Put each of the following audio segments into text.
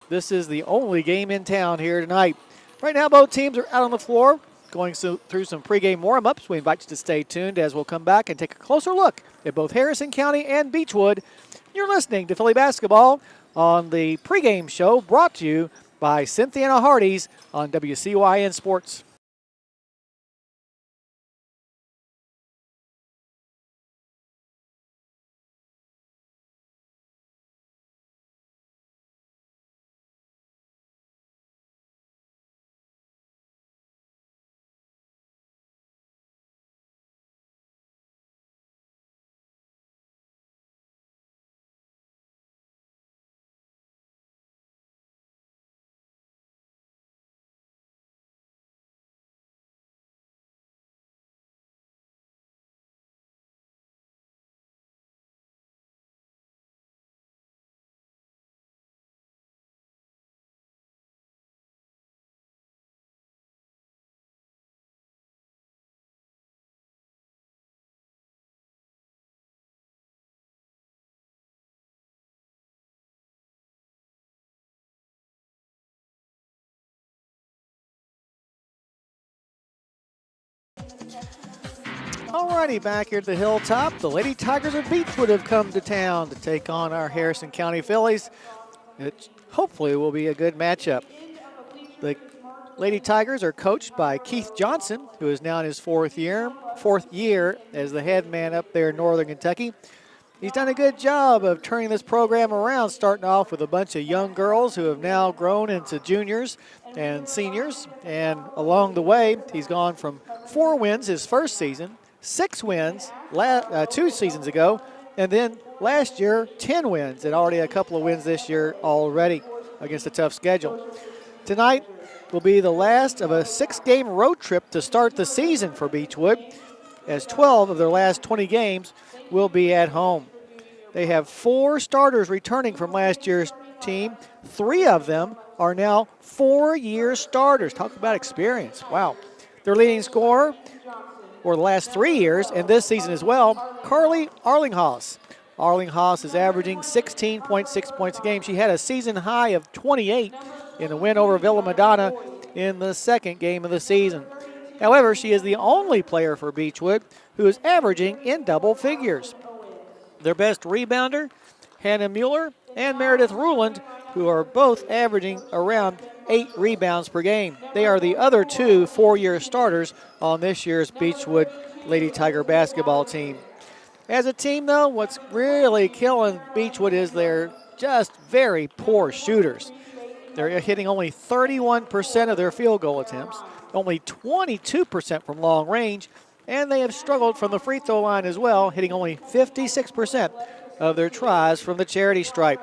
This is the only game in town here tonight. Right now, both teams are out on the floor going through some pregame warm-ups. We invite you to stay tuned as we'll come back and take a closer look at both Harrison County and Beachwood. You're listening to Philly Basketball on the pregame show brought to you by Cynthiana Hardee's on WCYN Sports. Alrighty, back here at the Hilltop, the Lady Tigers of Beachwood have come to town to take on our Harrison County Phillies. It hopefully will be a good matchup. The Lady Tigers are coached by Keith Johnson, who is now in his fourth year as the head man up there in Northern Kentucky. He's done a good job of turning this program around, starting off with a bunch of young girls who have now grown into juniors and seniors. And along the way, he's gone from 4 wins his first season, 6 wins 2 seasons ago, and then last year 10 wins, and already a couple of wins this year already against a tough schedule. Tonight will be the last of a 6-game road trip to start the season for Beachwood, as 12 of their last 20 games will be at home. They have 4 starters returning from last year's team. 3 of them are now 4-year starters. Talk about experience. Wow. Their leading scorer for the last 3 years and this season as well, Carly Arlinghaus. Arlinghaus is averaging 16.6 points a game. She had a season high of 28 in a win over Villa Madonna in the second game of the season. However, she is the only player for Beachwood who is averaging in double figures. Their best rebounder, Hannah Mueller and Meredith Ruland, who are both averaging around 8 rebounds per game. They are the other 2 4-year starters on this year's Beachwood Lady Tiger basketball team. As a team, though, what's really killing Beachwood is they're just very poor shooters. They're hitting only 31% of their field goal attempts, only 22% from long range, and they have struggled from the free throw line as well, hitting only 56% of their tries from the charity stripe.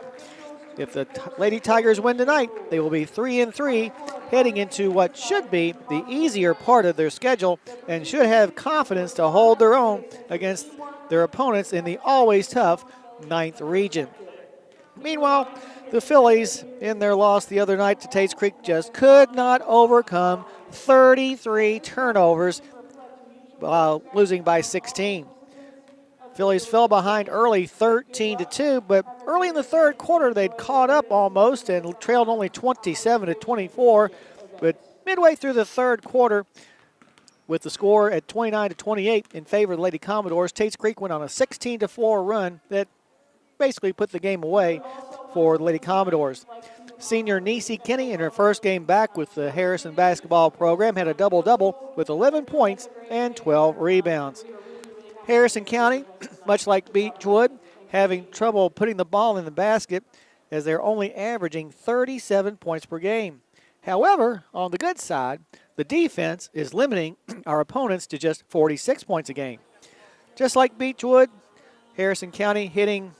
If the Lady Tigers win tonight, they will be 3-3, heading into what should be the easier part of their schedule and should have confidence to hold their own against their opponents in the always tough 9th region. Meanwhile, the Phillies, in their loss the other night to Tate's Creek, just could not overcome 33 turnovers while losing by 16. Phillies fell behind early 13-2, but early in the third quarter they'd caught up almost and trailed only 27-24. But midway through the third quarter, with the score at 29-28 in favor of the Lady Commodores, Tate's Creek went on a 16-4 run that basically put the game away for the Lady Commodores. Senior Niecy Kinney, in her first game back with the Harrison basketball program, had a double-double with 11 points and 12 rebounds. Harrison County, much like Beachwood, having trouble putting the ball in the basket as they're only averaging 37 points per game. However, on the good side, the defense is limiting our opponents to just 46 points a game. Just like Beachwood, Harrison County hitting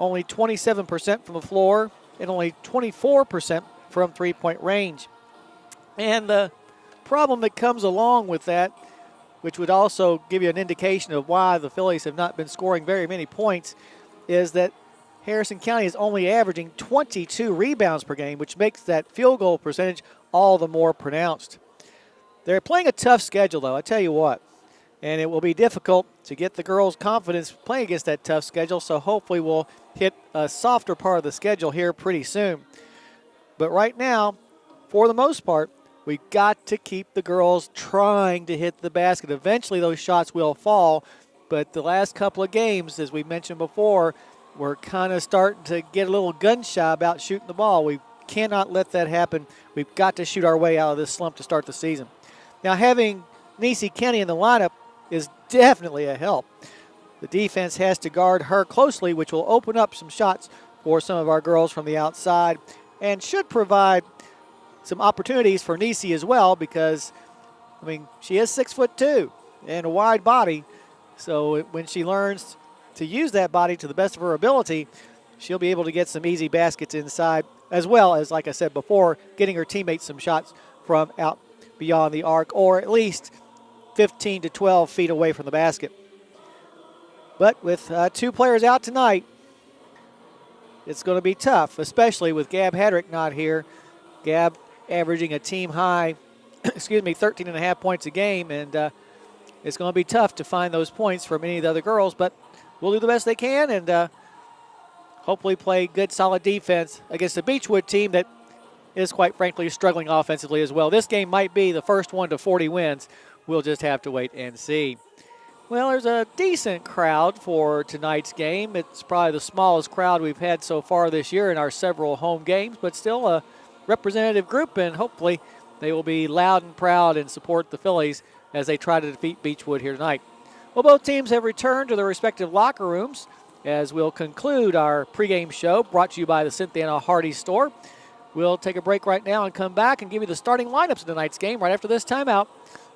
only 27% from the floor and only 24% from three-point range. And the problem that comes along with that, which would also give you an indication of why the Phillies have not been scoring very many points, is that Harrison County is only averaging 22 rebounds per game, which makes that field goal percentage all the more pronounced. They're playing a tough schedule, though, I tell you what. And it will be difficult to get the girls' confidence playing against that tough schedule, so hopefully we'll hit a softer part of the schedule here pretty soon. But right now, for the most part, we've got to keep the girls trying to hit the basket. Eventually, those shots will fall. But the last couple of games, as we mentioned before, we're kind of starting to get a little gun shy about shooting the ball. We cannot let that happen. We've got to shoot our way out of this slump to start the season. Now, having Niecy Kenny in the lineup is definitely a help. The defense has to guard her closely, which will open up some shots for some of our girls from the outside and should provide some opportunities for Niecy as well because, I mean, she is 6'2" and a wide body. So when she learns to use that body to the best of her ability, she'll be able to get some easy baskets inside, as well as, like I said before, getting her teammates some shots from out beyond the arc, or at least 15 to 12 feet away from the basket. But with 2 players out tonight, it's going to be tough, especially with Gab Hadrick not here. Gab averaging a team high, 13.5 points a game, and it's going to be tough to find those points from any of the other girls, but we'll do the best they can and hopefully play good, solid defense against the Beachwood team that is, quite frankly, struggling offensively as well. This game might be the first one to 40 wins. We'll just have to wait and see. Well, there's a decent crowd for tonight's game. It's probably the smallest crowd we've had so far this year in our several home games, but still a representative group, and hopefully they will be loud and proud and support the Phillies as they try to defeat Beachwood here tonight. Well, both teams have returned to their respective locker rooms as we'll conclude our pregame show brought to you by the Cynthia Hardy store. We'll take a break right now and come back and give you the starting lineups of tonight's game right after this timeout.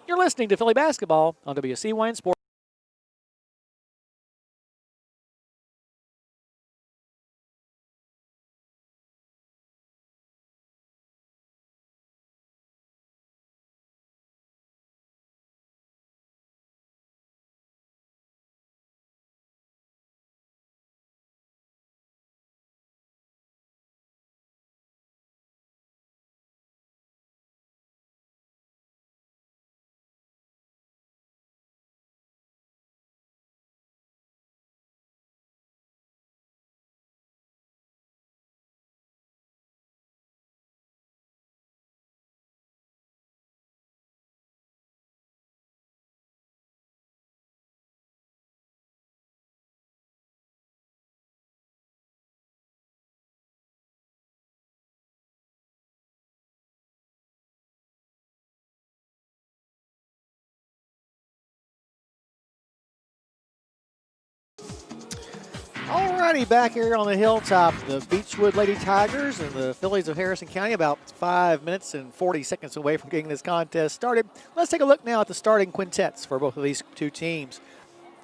You're listening to Philly Basketball on WCYN Sports. Alrighty, back here on the hilltop, the Beachwood Lady Tigers and the Phillies of Harrison County about 5 minutes and 40 seconds away from getting this contest started. Let's take a look now at the starting quintets for both of these two teams.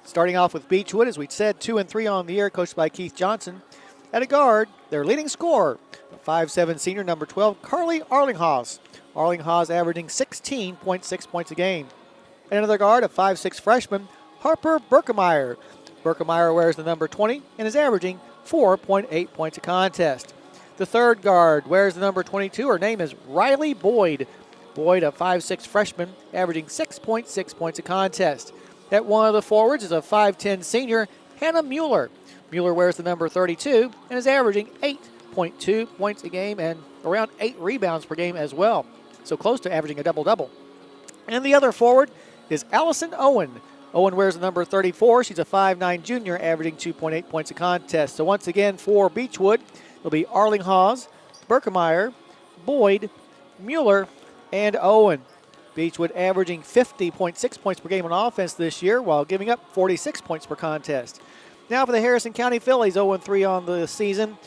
Starting off with Beachwood, as we said, 2-3 on the year, coached by Keith Johnson. At a guard, their leading scorer, 5'7" senior, number 12, Carly Arlinghaus. Arlinghaus averaging 16.6 points a game. And another guard, a 5'6" freshman, Harper Berkemeyer. Berkemeyer wears the number 20 and is averaging 4.8 points a contest. The third guard wears the number 22. Her name is Riley Boyd. Boyd, a 5'6" freshman, averaging 6.6 points a contest. At one of the forwards is a 5'10" senior, Hannah Mueller. Mueller wears the number 32 and is averaging 8.2 points a game and around 8 rebounds per game as well. So close to averaging a double-double. And the other forward is Allison Owen. Owen wears the number 34. She's a 5'9" junior, averaging 2.8 points a contest. So once again for Beachwood, it'll be Arlinghaus, Berkemeyer, Boyd, Mueller, and Owen. Beachwood averaging 50.6 points per game on offense this year while giving up 46 points per contest. Now for the Harrison County Phillies, 0-3 on the season.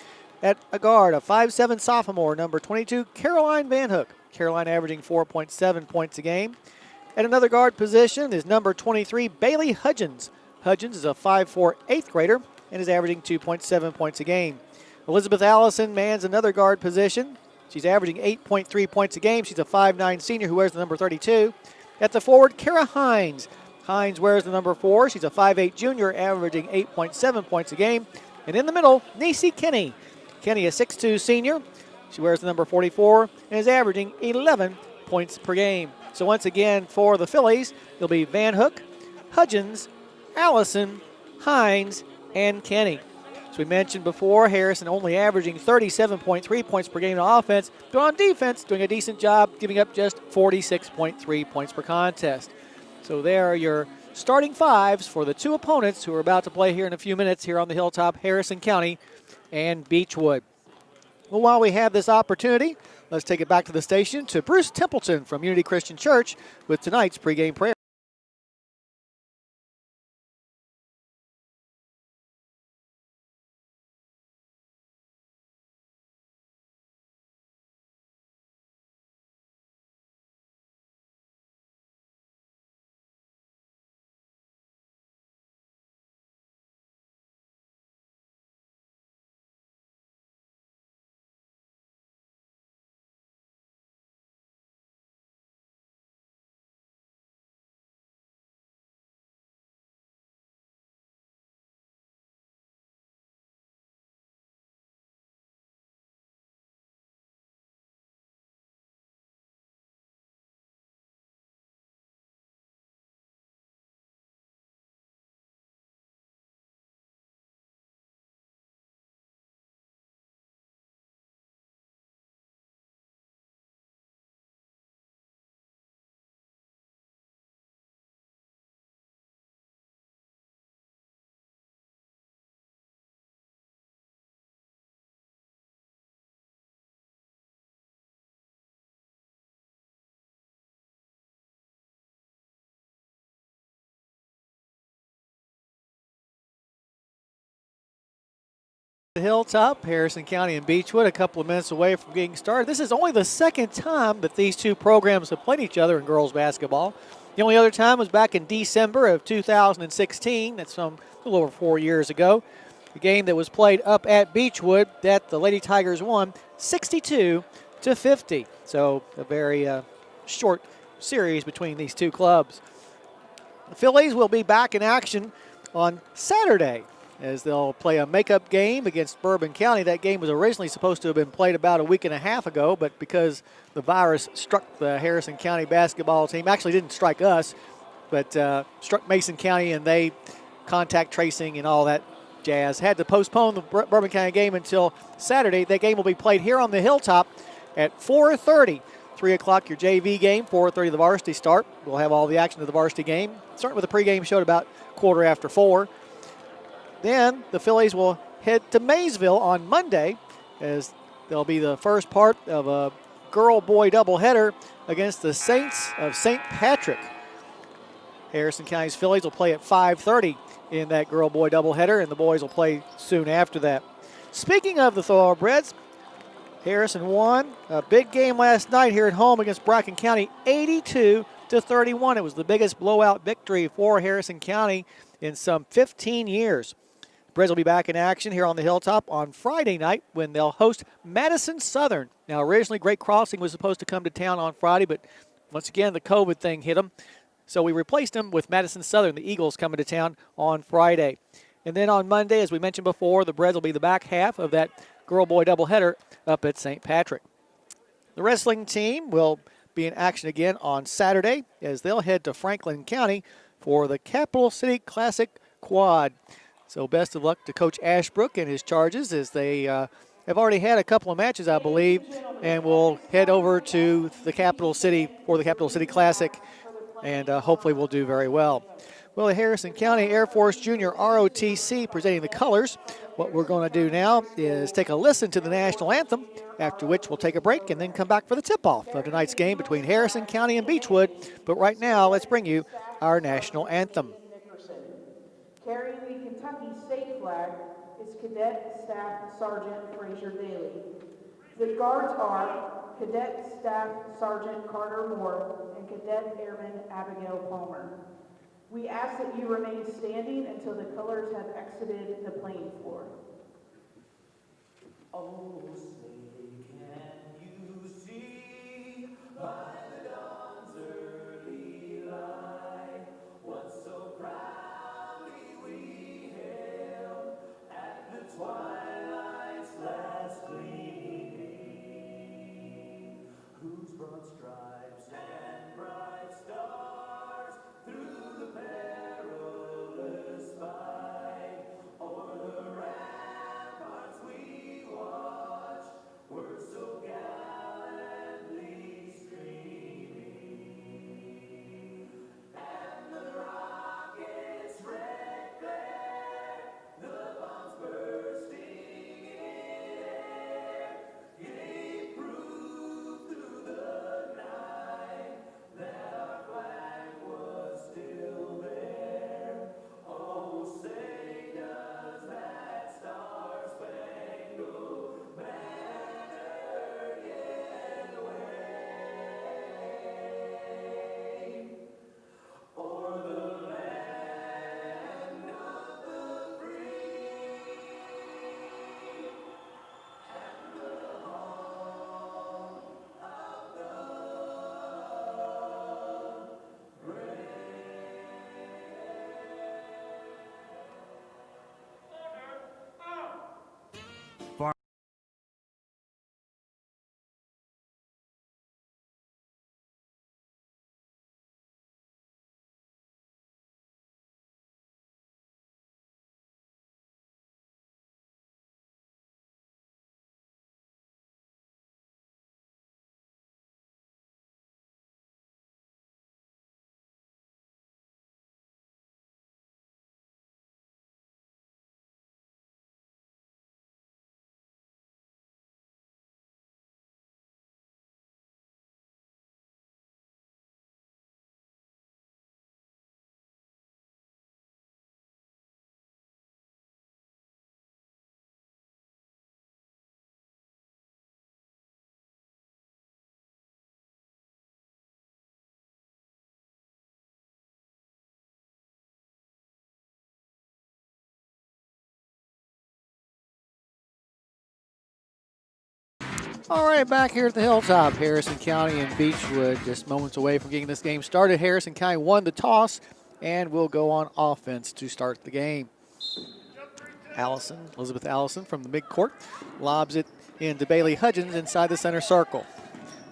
At a guard, a 5'7" sophomore, number 22, Caroline Van Hook. Caroline averaging 4.7 points a game. At another guard position is number 23, Bailey Hudgens. Hudgens is a 5'4" 8th grader and is averaging 2.7 points a game. Elizabeth Allison mans another guard position. She's averaging 8.3 points a game. She's a 5'9" senior who wears the number 32. At the forward, Kara Hines. Hines wears the number 4. She's a 5'8" junior, averaging 8.7 points a game. And in the middle, Niecy Kenny. Kenny, a 6'2" senior. She wears the number 44 and is averaging 11 points per game. So once again, for the Phillies, it'll be Van Hook, Hudgens, Allison, Hines, and Kenny. As we mentioned before, Harrison only averaging 37.3 points per game on offense, but on defense, doing a decent job, giving up just 46.3 points per contest. So there are your starting fives for the two opponents who are about to play here in a few minutes here on the Hilltop, Harrison County and Beachwood. Well, while we have this opportunity, let's take it back to the station to Bruce Templeton from Unity Christian Church with tonight's pregame prayer. The Hilltop, Harrison County and Beachwood, a couple of minutes away from getting started. This is only the second time that these two programs have played each other in girls basketball. The only other time was back in December of 2016. That's a little over 4 years ago. A game that was played up at Beachwood that the Lady Tigers won 62-50. So a very short series between these two clubs. The Phillies will be back in action on Saturday as they'll play a makeup game against Bourbon County. That game was originally supposed to have been played about a week and a half ago, but because the virus struck the Harrison County basketball team, actually didn't strike us, but struck Mason County, and they contact tracing and all that jazz. Had to postpone the Bourbon County game until Saturday. That game will be played here on the Hilltop at 4:30. 3 o'clock your JV game, 4:30 the varsity start. We'll have all the action of the varsity game, starting with the pregame show at about 4:15. Then the Phillies will head to Maysville on Monday as they'll be the first part of a girl-boy doubleheader against the Saints of St. Patrick. Harrison County's Phillies will play at 5:30 in that girl-boy doubleheader, and the boys will play soon after that. Speaking of the Thoroughbreds, Harrison won a big game last night here at home against Bracken County, 82-31. It was the biggest blowout victory for Harrison County in some 15 years. The Breds will be back in action here on the Hilltop on Friday night when they'll host Madison Southern. Now, originally, Great Crossing was supposed to come to town on Friday, but once again, the COVID thing hit them. So we replaced them with Madison Southern, the Eagles coming to town on Friday. And then on Monday, as we mentioned before, the Breds will be the back half of that girl-boy doubleheader up at St. Patrick. The wrestling team will be in action again on Saturday as they'll head to Franklin County for the Capital City Classic Quad. So best of luck to Coach Ashbrook and his charges as they have already had a couple of matches, I believe, and will head over to the Capital City for the Capital City Classic, and hopefully will do very well. Well, the Harrison County Air Force Junior ROTC presenting the colors. What we're going to do now is take a listen to the national anthem, after which we'll take a break and then come back for the tip-off of tonight's game between Harrison County and Beachwood. But right now, let's bring you our national anthem. Carrying the Kentucky state flag is Cadet Staff Sergeant Fraser Daly. The guards are Cadet Staff Sergeant Carter Moore and Cadet Airman Abigail Palmer. We ask that you remain standing until the colors have exited the playing floor. Oh, say, can you see by the dawn's early light what so proudly we hailed at the twilight's last gleaming, whose broad stripes and bright stars through the perilous fight o'er the All right, back here at the Hilltop, Harrison County and Beachwood just moments away from getting this game started. Harrison County won the toss and will go on offense to start the game. Elizabeth Allison from the midcourt lobs it into Bailey Hudgens inside the center circle.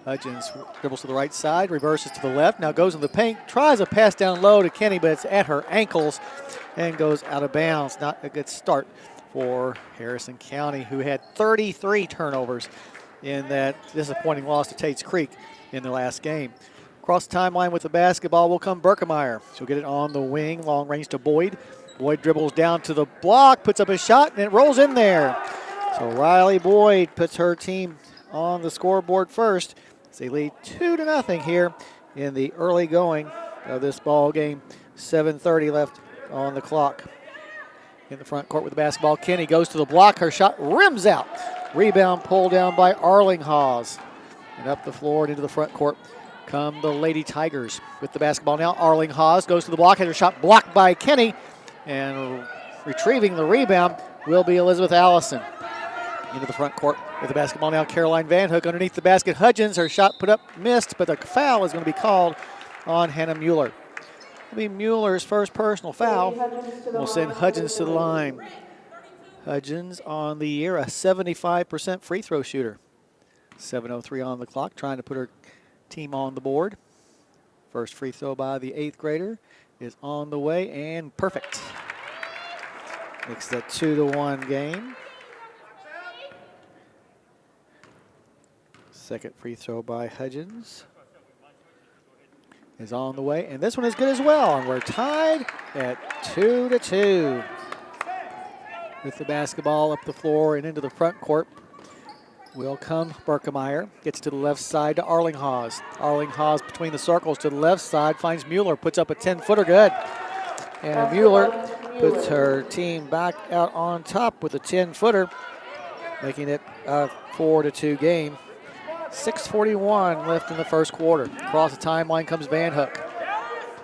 Hudgens dribbles to the right side, reverses to the left, now goes in the paint, tries a pass down low to Kenny, but it's at her ankles and goes out of bounds. Not a good start for Harrison County, who had 33 turnovers in that disappointing loss to Tate's Creek in the last game. Across the timeline with the basketball will come Berkemeyer. She'll get it on the wing, long range to Boyd. Boyd dribbles down to the block, puts up a shot, and it rolls in there. So Riley Boyd puts her team on the scoreboard first. They lead 2-0 here in the early going of this ball game. 7:30 left on the clock. In the front court with the basketball, Kenny goes to the block. Her shot rims out. Rebound pulled down by Arlinghause. And up the floor and into the front court come the Lady Tigers with the basketball now. Arlinghause goes to the block, has her shot blocked by Kenny. And retrieving the rebound will be Elizabeth Allison. Into the front court with the basketball now. Caroline Van Hook underneath the basket. Hudgens, her shot put up, missed, but the foul is going to be called on Hannah Mueller. It'll be Mueller's first personal foul. We'll send Hudgens to the line. Hudgens on the year, a 75% free throw shooter. 7:03 on the clock, trying to put her team on the board. First free throw by the 8th grader is on the way and perfect. Makes that 2-1 game. Second free throw by Hudgens is on the way, and this one is good as well, and we're tied at 2-2. With the basketball up the floor and into the front court will come Berkemeyer. Gets to the left side to Arlinghause. Arlinghause between the circles to the left side, finds Mueller, puts up a 10-footer, good. And Mueller puts her team back out on top with a 10-footer, making it a 4-2 game. 6:41 left in the first quarter. Across the timeline comes Van Hook.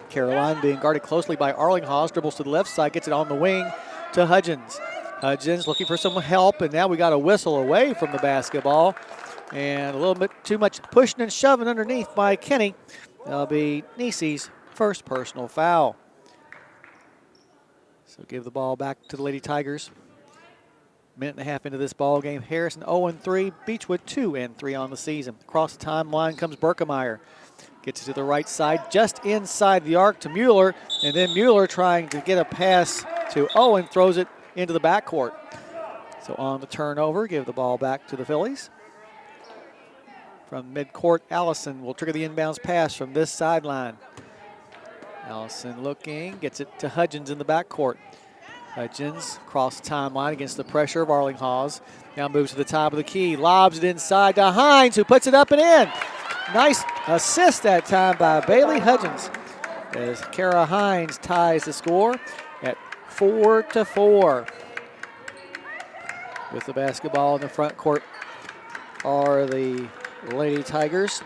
Caroline being guarded closely by Arlinghause, dribbles to the left side, gets it on the wing to Hudgens. Hudgens looking for some help, and now we got a whistle away from the basketball. And a little bit too much pushing and shoving underneath by Kenny. That'll be Nisi's first personal foul. So give the ball back to the Lady Tigers. Minute and a half into this ball game. Harrison 0-3, Beachwood 2-3 on the season. Across the timeline comes Berkemeyer. Gets it to the right side, just inside the arc to Mueller, and then Mueller trying to get a pass to Owen, throws it into the backcourt. So on the turnover, give the ball back to the Phillies. From midcourt, Allison will trigger the inbounds pass from this sideline. Allison looking, gets it to Hudgens in the backcourt. Hudgens across the timeline against the pressure of Arlinghause. Now moves to the top of the key, lobs it inside to Hines, who puts it up and in. Nice assist that time by Bailey Hudgens as Kara Hines ties the score at 4-4. With the basketball in the front court are the Lady Tigers.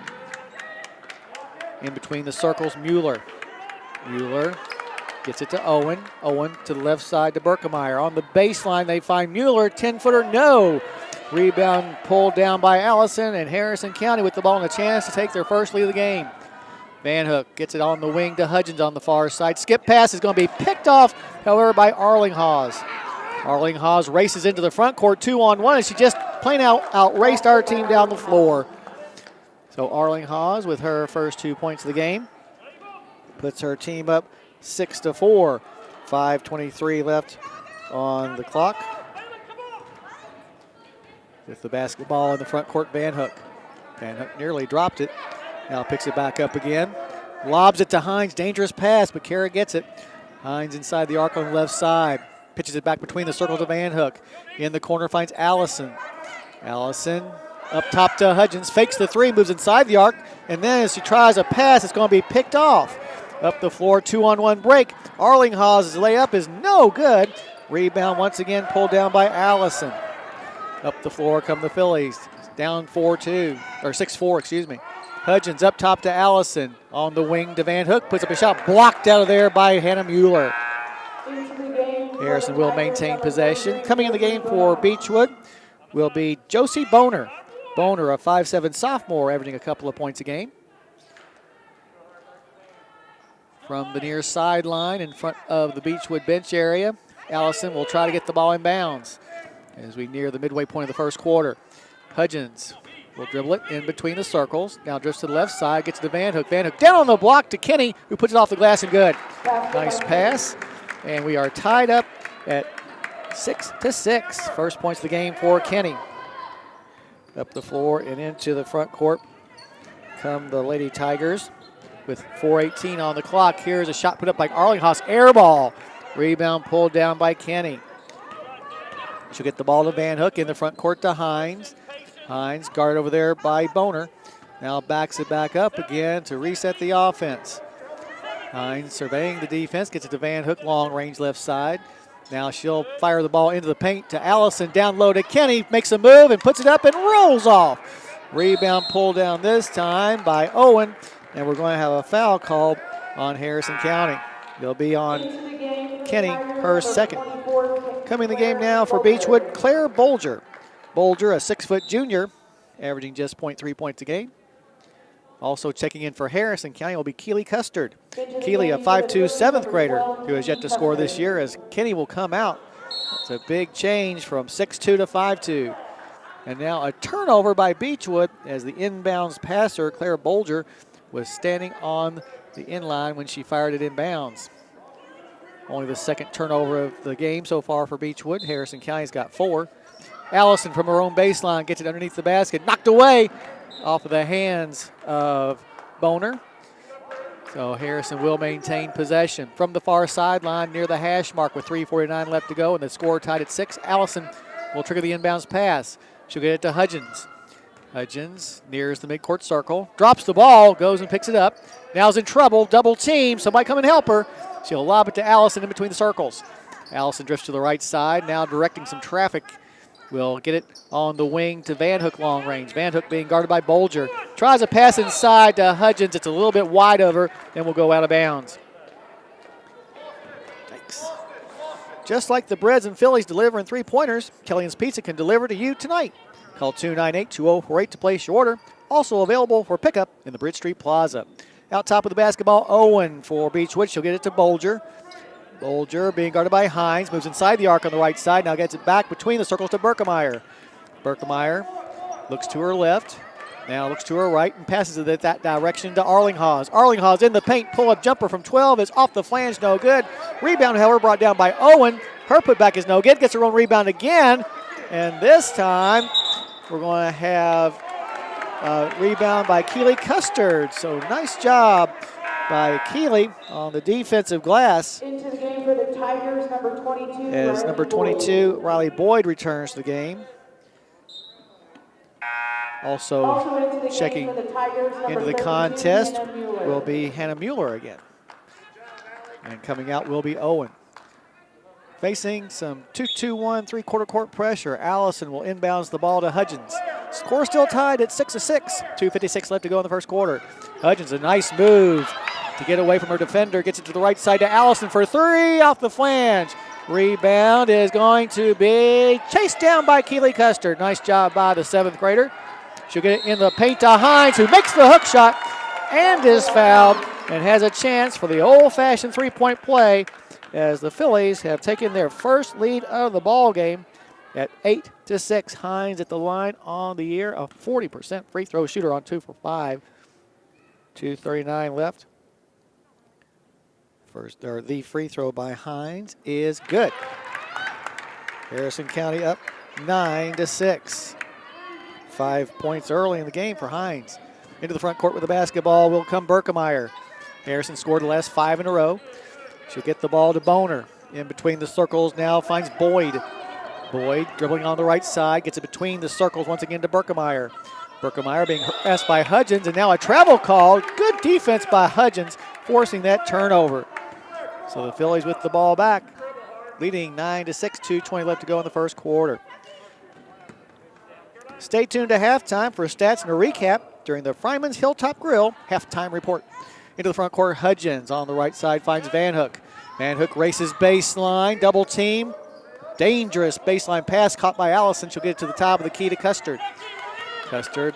In between the circles, Mueller. Mueller gets it to Owen. Owen to the left side to Berkemeyer. On the baseline, they find Mueller. 10-footer, no. Rebound pulled down by Allison, and Harrison County with the ball and a chance to take their first lead of the game. Van Hook gets it on the wing to Hudgens on the far side. Skip pass is going to be picked off, however, by Arlinghause. Arlinghause races into the front court 2-on-1, and she just plain out outraced our team down the floor. So Arlinghause with her first 2 points of the game puts her team up 6-4. 5:23 left on the clock. With the basketball in the front court, Van Hook. Van Hook nearly dropped it. Now picks it back up again. Lobs it to Hines. Dangerous pass, but Kara gets it. Hines inside the arc on the left side. Pitches it back between the circles to Van Hook. In the corner finds Allison. Allison up top to Hudgens. Fakes the three, moves inside the arc. And then as she tries a pass, it's going to be picked off. Up the floor, 2-on-1 break. Arlinghause's layup is no good. Rebound once again pulled down by Allison. Up the floor come the Phillies. Down 4-2, or 6-4, excuse me. Hudgens up top to Allison. On the wing to Van Hook. Puts up a shot blocked out of there by Hannah Mueller. Harrison will maintain possession. Coming in the game for Beachwood will be Josie Boner. Boner, a 5'7" sophomore, averaging a couple of points a game. From the near sideline in front of the Beachwood bench area, Allison will try to get the ball in bounds as we near the midway point of the first quarter. Hudgens will dribble it in between the circles. Now drifts to the left side, gets to Van Hook. Van Hook down on the block to Kenny, who puts it off the glass and good. Nice pass. And we are tied up at 6-6. First points of the game for Kenny. Up the floor and into the front court come the Lady Tigers with 4:18 on the clock. Here's a shot put up by Arlinghaus. Air ball. Rebound pulled down by Kenny. She'll get the ball to Van Hook in the front court to Hines. Hines guarded over there by Boner. Now backs it back up again to reset the offense. Hines surveying the defense, gets it to Van Hook, long range left side. Now she'll fire the ball into the paint to Allison, down low to Kenny, makes a move and puts it up and rolls off. Rebound pulled down this time by Owen, and we're going to have a foul called on Harrison County. It'll be on Kenny, her second. Coming in the game now for Beachwood, Claire Bolger. Bolger, a 6-foot junior, averaging just 0.3 points a game. Also checking in for Harrison County will be Keely Custard. Keely, a 5'2", 7th grader who has yet to score this year, as Kenny will come out. It's a big change from 6'2" to 5'2". And now a turnover by Beachwood as the inbounds passer, Claire Bolger, was standing on the inline when she fired it inbounds. Only the second turnover of the game so far for Beachwood. Harrison County's got 4. Allison from her own baseline gets it underneath the basket, knocked away off of the hands of Boner. So Harrison will maintain possession. From the far sideline near the hash mark with 3:49 left to go and the score tied at 6. Allison will trigger the inbounds pass. She'll get it to Hudgens. Hudgens nears the midcourt circle, drops the ball, goes and picks it up. Now's in trouble, double team, somebody come and help her. She'll lob it to Allison in between the circles. Allison drifts to the right side, now directing some traffic. Will get it on the wing to Van Hook long range. Van Hook being guarded by Bolger. Tries a pass inside to Hudgens. It's a little bit wide over and will go out of bounds. Thanks. Just like the Breads and Phillies delivering 3-pointers, Kellyan's Pizza can deliver to you tonight. Call 298-2048 to place your order. Also available for pickup in the Bridge Street Plaza. Out top of the basketball, Owen for Beachwood. She'll get it to Bolger. Bolger being guarded by Hines, moves inside the arc on the right side, now gets it back between the circles to Berkemeyer. Berkemeyer looks to her left, now looks to her right and passes it that direction to Arlinghaus. Arlinghaus in the paint, pull-up jumper from 12 is off the flange, no good. Rebound, however, brought down by Owen. Her putback is no good, gets her own rebound again, and this time we're going to have a rebound by Keely Custard. So nice job by Keely on the defensive glass. Into the game for the Tigers, number 22. As number 22, Riley Boyd, returns to the game. Also into the checking game for the Tigers, number into the 32, contest Hannah Mueller. will be Hannah Mueller again. And coming out will be Owen. Facing some 2-2-1 3/4 court pressure, Allison will inbounds the ball to Hudgens. Score still tied at 6-6. 2:56 left to go in the first quarter. Hudgens, a nice move to get away from her defender. Gets it to the right side to Allison for 3 off the flange. Rebound is going to be chased down by Keely Custard. Nice job by the 7th grader. She'll get it in the paint to Hines, who makes the hook shot and is fouled and has a chance for the old-fashioned 3-point play as the Phillies have taken their first lead of the ball game at 8-6. Hines at the line on the year, a 40% free throw shooter on 2 for 5. 2:39 left. The free throw by Hines is good. Harrison County up 9-6. 5 points early in the game for Hines. Into the front court with the basketball will come Berkemeyer. Harrison scored the last 5 in a row. She'll get the ball to Boner. In between the circles now finds Boyd. Boyd dribbling on the right side, gets it between the circles once again to Berkemeyer. Berkemeyer being harassed by Hudgens, and now a travel call. Good defense by Hudgens, forcing that turnover. So the Phillies with the ball back, leading 9-6, 2:20 left to go in the first quarter. Stay tuned to halftime for stats and a recap during the Fryman's Hilltop Grill halftime report. Into the front court, Hudgens on the right side finds Van Hook. Van Hook races baseline, double team. Dangerous baseline pass caught by Allison. She'll get it to the top of the key to Custard. Custard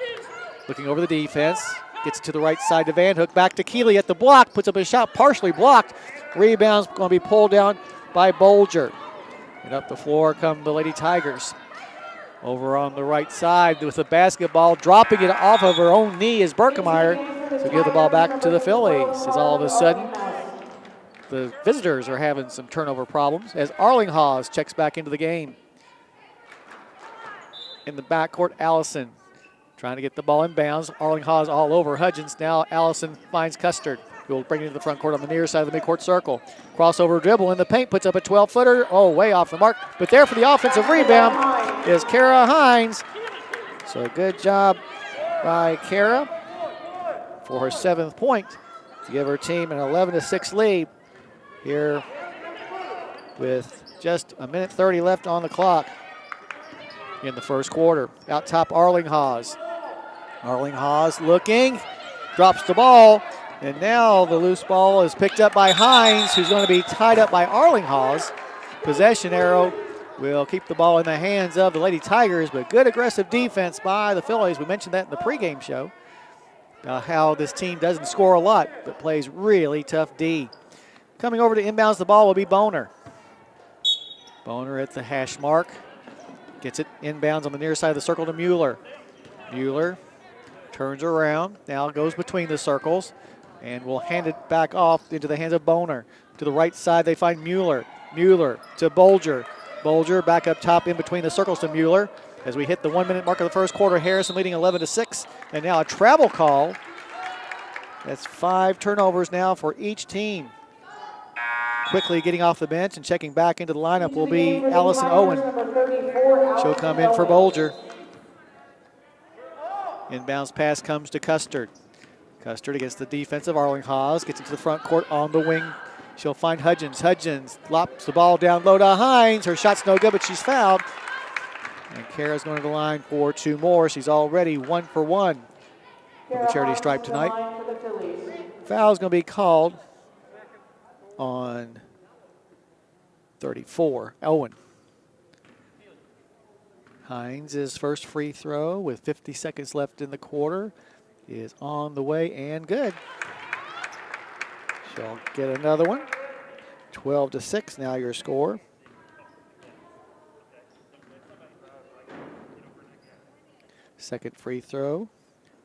looking over the defense. Gets it to the right side to Van Hook. Back to Keeley at the block. Puts up a shot, partially blocked. Rebound's going to be pulled down by Bolger. And up the floor come the Lady Tigers. Over on the right side with the basketball, dropping it off of her own knee is Berkemeyer. So give the ball back to the Phillies. As all of a sudden, the visitors are having some turnover problems as Arlinghausen checks back into the game. In the backcourt, Allison trying to get the ball in bounds. Arlinghausen all over Hudgens. Now Allison finds Custard, who will bring it to the front court on the near side of the midcourt circle. Crossover dribble in the paint, puts up a 12-footer. Oh, way off the mark. But there for the offensive rebound is Kara Hines. So good job by Kara for her 7th point to give her team an 11-6 lead here with just a minute 30 left on the clock in the first quarter. Out top, Arlinghausen. Arlinghausen looking, drops the ball, and now the loose ball is picked up by Hines, who's going to be tied up by Arlinghausen. Possession arrow will keep the ball in the hands of the Lady Tigers, but good aggressive defense by the Phillies. We mentioned that in the pregame show, how this team doesn't score a lot, but plays really tough D. Coming over to inbounds the ball will be Boner. Boner at the hash mark. Gets it inbounds on the near side of the circle to Mueller. Mueller turns around, now goes between the circles, and will hand it back off into the hands of Boner. To the right side, they find Mueller. Mueller to Bolger. Bolger back up top in between the circles to Mueller. As we hit the 1 minute mark of the first quarter, Harrison leading 11-6. And now a travel call. That's 5 turnovers now for each team. Quickly getting off the bench and checking back into the lineup will be Allison Owen. She'll come in for Bolger. Inbounds pass comes to Custard. Custard against the defensive Arlinghausen. Gets into the front court on the wing. She'll find Hudgens. Hudgens lops the ball down low to Hines. Her shot's no good, but she's fouled. And Kara's going to the line for 2 more. She's already 1 for 1 on the charity stripe tonight. Foul's going to be called on 34, Owen. Hines' first free throw with 50 seconds left in the quarter is on the way and good. She'll get another one. 12-6 now your score. Second free throw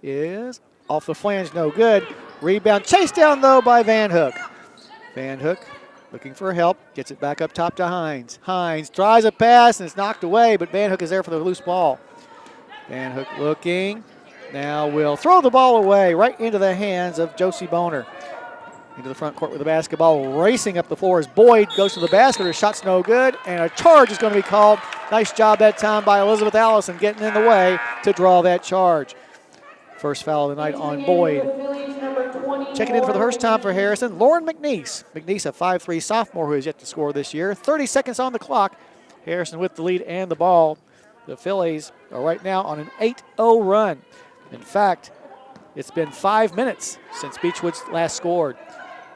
is off the flange, no good. Rebound chased down though by Van Hook. Van Hook looking for help, gets it back up top to Hines. Hines tries a pass and it's knocked away, but Van Hook is there for the loose ball. Van Hook looking, now will throw the ball away right into the hands of Josie Boner. Into the front court with the basketball, racing up the floor as Boyd goes to the basket. Her shot's no good, and a charge is going to be called. Nice job that time by Elizabeth Allison getting in the way to draw that charge. First foul of the night on Boyd. Checking in for the first time for Harrison, Lauren McNeese. McNeese, a 5'3" sophomore who has yet to score this year. 30 seconds on the clock. Harrison with the lead and the ball. The Phillies are right now on an 8-0 run. In fact, it's been 5 minutes since Beachwood last scored.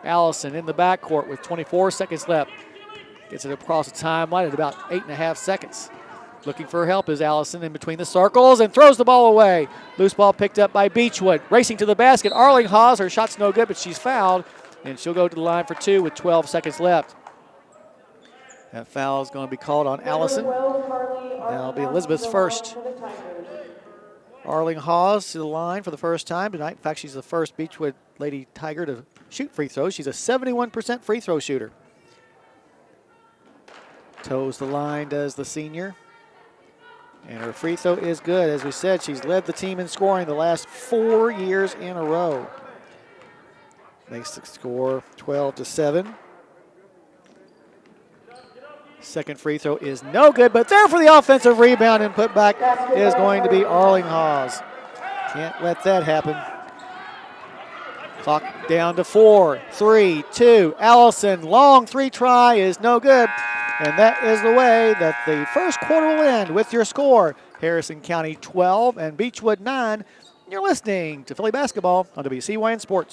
Allison in the backcourt with 24 seconds left. Gets it across the timeline at about 8.5 seconds. Looking for help is Allison in between the circles and throws the ball away. Loose ball picked up by Beachwood. Racing to the basket, Arlinghausen. Her shot's no good, but she's fouled, and she'll go to the line for 2 with 12 seconds left. That foul is going to be called on Allison. That'll be Elizabeth's first. Arlinghausen to the line for the first time tonight. In fact, she's the first Beachwood Lady Tiger to shoot free throws. She's a 71% free throw shooter. Toes the line, does the senior. And her free throw is good. As we said, she's led the team in scoring the last 4 years in a row. Makes the score 12-7. Second free throw is no good, but there for the offensive rebound and put back is going to be Arlinghausen. Can't let that happen. Clock down to 4, 3, 2. Allison, long 3 try is no good. And that is the way that the first quarter will end with your score. Harrison County 12 and Beachwood 9. You're listening to Philly Basketball on WCYN Sports.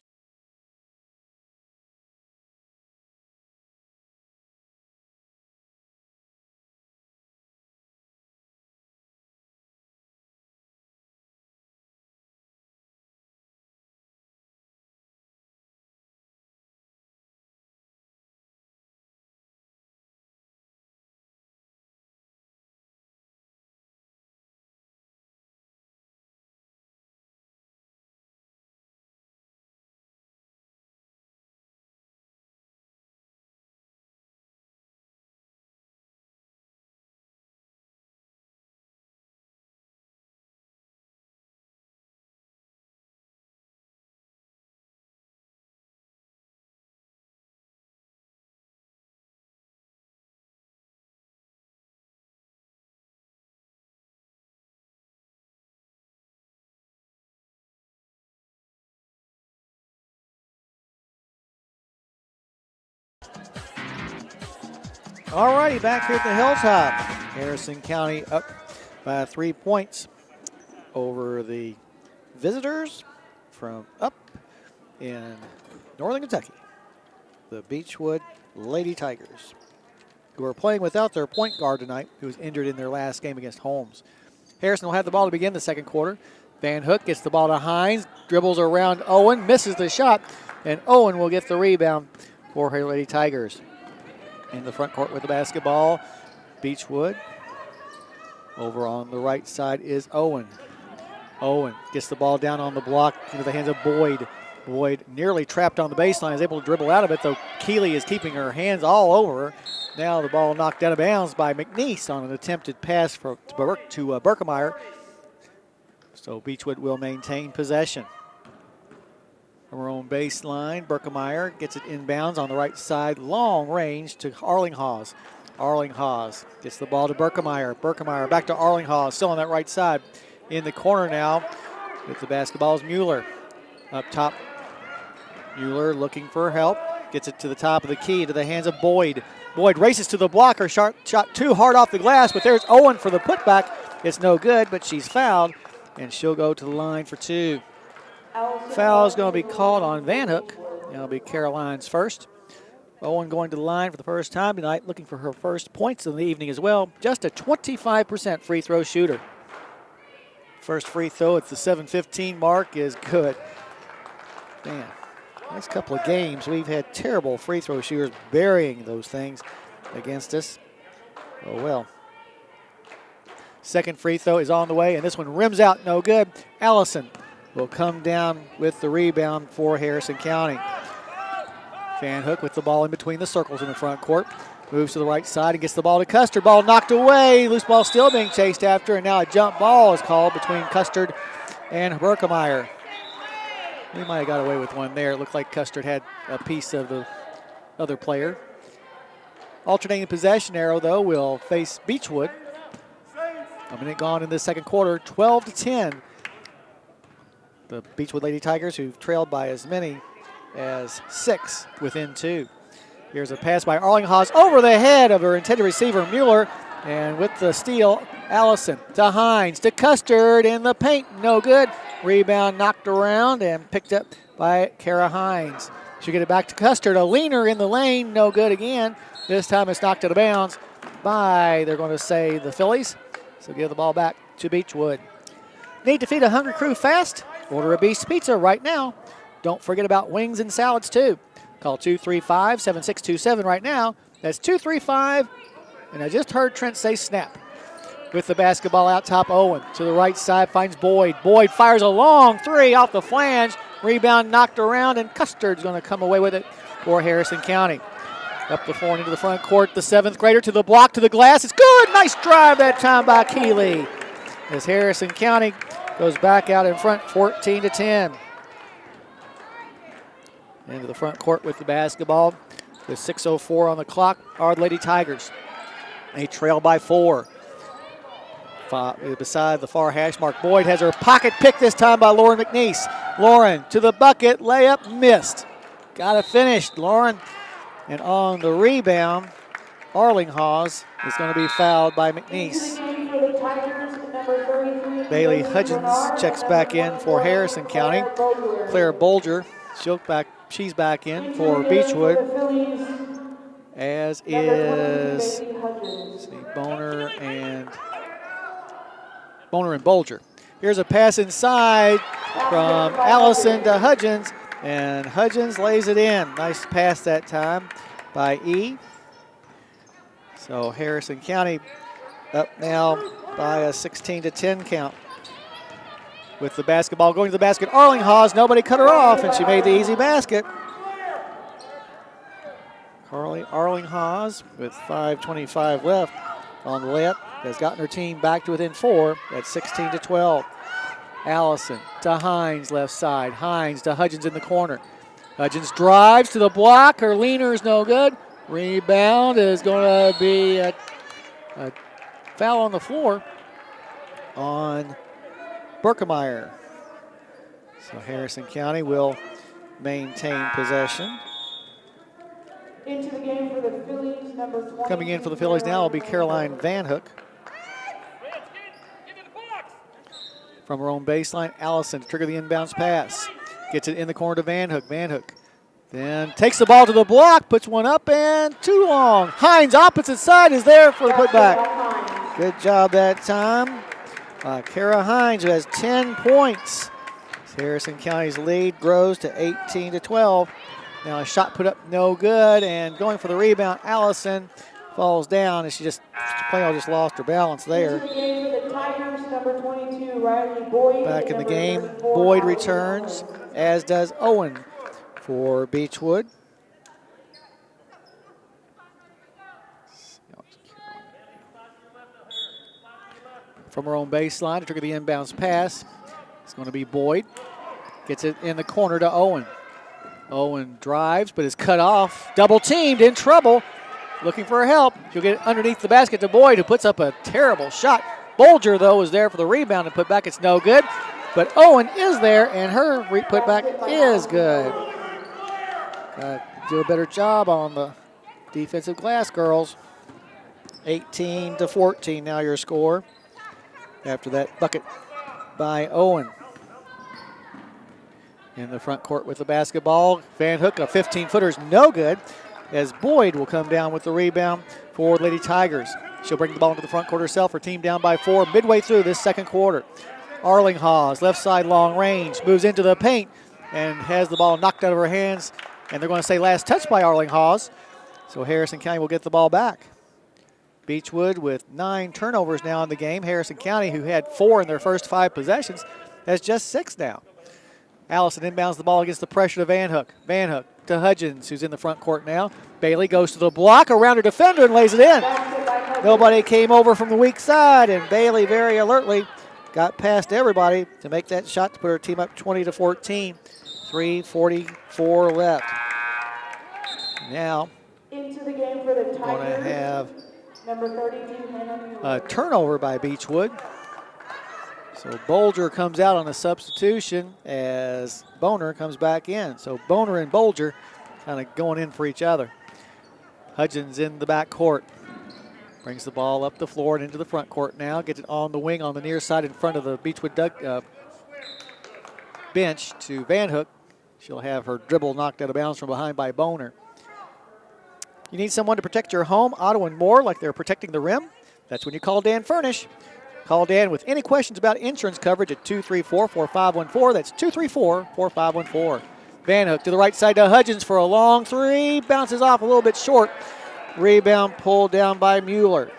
All righty, back here at the Hilltop. Harrison County up by 3 points over the visitors from up in Northern Kentucky, the Beachwood Lady Tigers, who are playing without their point guard tonight, who was injured in their last game against Holmes. Harrison will have the ball to begin the second quarter. Van Hook gets the ball to Hines, dribbles around Owen, misses the shot, and Owen will get the rebound for her Lady Tigers. In the front court with the basketball, Beachwood. Over on the right side is Owen. Owen gets the ball down on the block into the hands of Boyd. Boyd nearly trapped on the baseline, is able to dribble out of it, though Keeley is keeping her hands all over her. Now the ball knocked out of bounds by McNeese on an attempted pass to Berkemeyer. So Beachwood will maintain possession. From her own baseline, Berkemeyer gets it inbounds on the right side, long range to Arlinghause. Arlinghause gets the ball to Berkemeyer. Berkemeyer back to Arlinghause, still on that right side. In the corner now with the basketball is Mueller. Up top, Mueller looking for help. Gets it to the top of the key, to the hands of Boyd. Boyd races to the blocker, shot too hard off the glass, but there's Owen for the putback. It's no good, but she's fouled, and she'll go to the line for two. Foul is going to be called on Van Hook. It'll be Caroline's first. Owen going to the line for the first time tonight, looking for her first points of the evening as well. Just a 25% free throw shooter. First free throw at the 7:15 mark is good. Man, last couple of games, we've had terrible free throw shooters burying those things against us. Oh, well. Second free throw is on the way, and this one rims out, no good. Allison will come down with the rebound for Harrison County. Van Hook with the ball in between the circles in the front court. Moves to the right side and gets the ball to Custard. Ball knocked away. Loose ball still being chased after, and now a jump ball is called between Custard and Berkemeyer. We might have got away with one there. It looked like Custard had a piece of the other player. Alternating possession arrow, though, will face Beachwood. A minute gone in the second quarter, 12-10. The Beachwood Lady Tigers, who've trailed by as many as 6 within 2. Here's a pass by Arlinghause over the head of her intended receiver, Mueller. And with the steal, Allison to Hines, to Custard in the paint. No good. Rebound knocked around and picked up by Kara Hines. She'll get it back to Custard. A leaner in the lane. No good again. This time it's knocked out of bounds by, they're going to say, the Phillies. So give the ball back to Beachwood. Need to feed a hungry crew fast? Order a Beast Pizza right now. Don't forget about wings and salads, too. Call 235-7627 right now. That's 235, and I just heard Trent say snap. With the basketball out top, Owen to the right side finds Boyd. Boyd fires a long three off the flange. Rebound knocked around, and Custard's going to come away with it for Harrison County. Up the floor and into the front court, the 7th grader to the block, to the glass. It's good. Nice drive that time by Keeley. As Harrison County goes back out in front, 14-10. Into the front court with the basketball. With 6:04 on the clock, are the Lady Tigers. They trail by 4. Beside the far hash mark, Boyd has her pocket pick this time by Lauren McNeese. Lauren to the bucket, layup missed. Got it finished, Lauren. And on the rebound, Arlinghause is going to be fouled by McNeese. Bailey Hudgens checks back in for Harrison County. Claire Bolger, she's back in for Beachwood, as is Boner and Bolger. Here's a pass inside from Allison to Hudgens, and Hudgens lays it in. Nice pass that time by E. So Harrison County up now by a 16-10 count. With the basketball going to the basket, Arlinghause, nobody cut her off, and she made the easy basket. Arlinghause with 5:25 left on the layup has gotten her team back to within 4 at 16-12. Allison to Hines, left side. Hines to Hudgens in the corner. Hudgens drives to the block. Her leaner is no good. Rebound is going to be a foul on the floor on Berkemeyer. So Harrison County will maintain possession. Into the game for the Phillies, number 20. Coming in for the Phillies now will be Caroline Van Hook. From her own baseline, Allison to trigger the inbounds pass. Gets it in the corner to Van Hook. Van Hook then takes the ball to the block, puts one up and too long. Hines, opposite side, is there for the putback. Good job that time. Kara Hines, who has 10 points. Harrison County's lead grows to 18-12. Now a shot put up no good, and going for the rebound, Allison falls down, and she just lost her balance there. Back in the game, Boyd returns, as does Owen for Beachwood. From her own baseline to trigger the inbounds pass, it's going to be Boyd. Gets it in the corner to Owen. Owen drives, but is cut off. Double teamed, in trouble. Looking for help. She'll get it underneath the basket to Boyd, who puts up a terrible shot. Bolger, though, is there for the rebound and put back. It's no good. But Owen is there, and her putback is good. Do a better job on the defensive glass, girls. 18-14 now your score after that bucket by Owen. In the front court with the basketball, Van Hook, a 15-footer is no good, as Boyd will come down with the rebound for Lady Tigers. She'll bring the ball into the front court herself. Her team down by 4 midway through this second quarter. Arlinghaus, left side long range, moves into the paint and has the ball knocked out of her hands. And they're going to say last touch by Arlinghaus. So Harrison County will get the ball back. Beachwood with 9 turnovers now in the game. Harrison County, who had 4 in their first 5 possessions, has just 6 now. Allison inbounds the ball against the pressure to Van Hook. Van Hook to Hudgens, who's in the front court now. Bailey goes to the block around her defender and lays it in. Nobody came over from the weak side, and Bailey very alertly got past everybody to make that shot to put her team up 20-14. 3:44 left. Now, into the game for the Tigers. Going to have number 32, Hannah a turnover by Beachwood. So Bolger comes out on a substitution as Boner comes back in. So Boner and Bolger kind of going in for each other. Hudgens in the back court. Brings the ball up the floor and into the front court now. Gets it on the wing on the near side in front of the Beachwood bench to Van Hook. She'll have her dribble knocked out of bounds from behind by Boner. You need someone to protect your home, auto, and more like they're protecting the rim? That's when you call Dan Furnish. Call Dan with any questions about insurance coverage at 234-4514. That's 234-4514. Van Hook to the right side to Hudgens for a long 3. Bounces off a little bit short. Rebound pulled down by Mueller.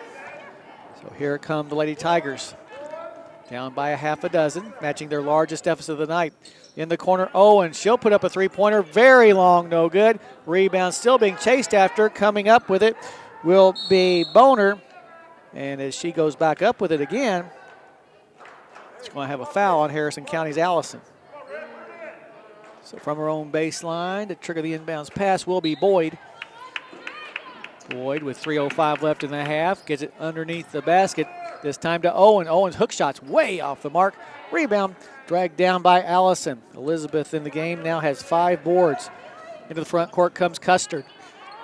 So here come the Lady Tigers. Down by a half a dozen, matching their largest deficit of the night. In the corner, Owen. She'll put up a three-pointer. Very long, no good. Rebound still being chased after. Coming up with it will be Boner. And as she goes back up with it again, she's going to have a foul on Harrison County's Allison. So from her own baseline to trigger the inbounds pass will be Boyd. Boyd with 3:05 left in the half. Gets it underneath the basket. This time to Owen. Owen's hook shot's way off the mark. Rebound dragged down by Allison. Elizabeth in the game now has 5 boards. Into the front court comes Custard.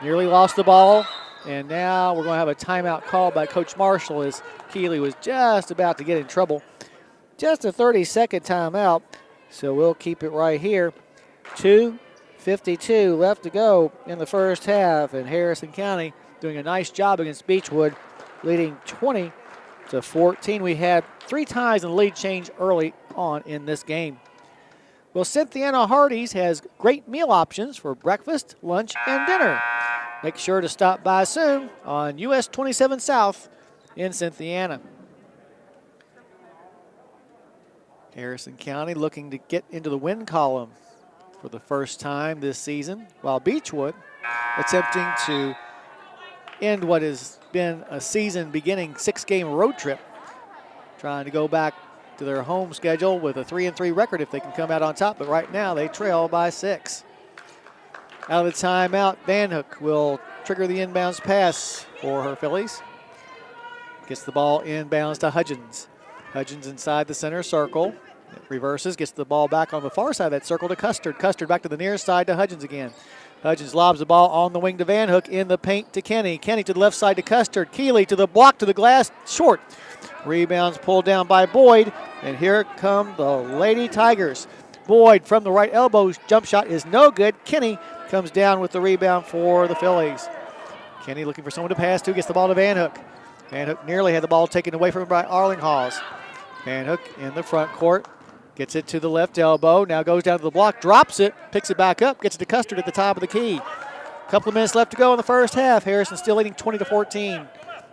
Nearly lost the ball. And now we're going to have a timeout called by Coach Marshall as Keeley was just about to get in trouble. Just a 30-second timeout, so we'll keep it right here. 2:52 left to go in the first half, and Harrison County doing a nice job against Beachwood, leading 20-14. We had 3 ties and lead change early on in this game. Well, Cynthiana Hardee's has great meal options for breakfast, lunch, and dinner. Make sure to stop by soon on US 27 South in Cynthiana. Harrison County looking to get into the win column for the first time this season, while Beachwood attempting to end what has been a season-beginning 6-game road trip, trying to go back to their home schedule with a 3-3 record if they can come out on top, but right now they trail by 6. Out of the timeout, Van Hook will trigger the inbounds pass for her Phillies. Gets the ball inbounds to Hudgens. Hudgens inside the center circle. It reverses, gets the ball back on the far side of that circle to Custard. Custard back to the near side to Hudgens again. Hudgens lobs the ball on the wing to Van Hook, in the paint to Kenny. Kenny to the left side to Custard. Keeley to the block, to the glass, short. Rebounds pulled down by Boyd, and here come the Lady Tigers. Boyd from the right elbow, jump shot is no good. Kenny comes down with the rebound for the Phillies. Kenny looking for someone to pass to, gets the ball to Van Hook. Van Hook nearly had the ball taken away from him by Arlinghals. Van Hook in the front court, gets it to the left elbow, now goes down to the block, drops it, picks it back up, gets it to Custard at the top of the key. Couple of minutes left to go in the first half. Harrison still leading 20-14.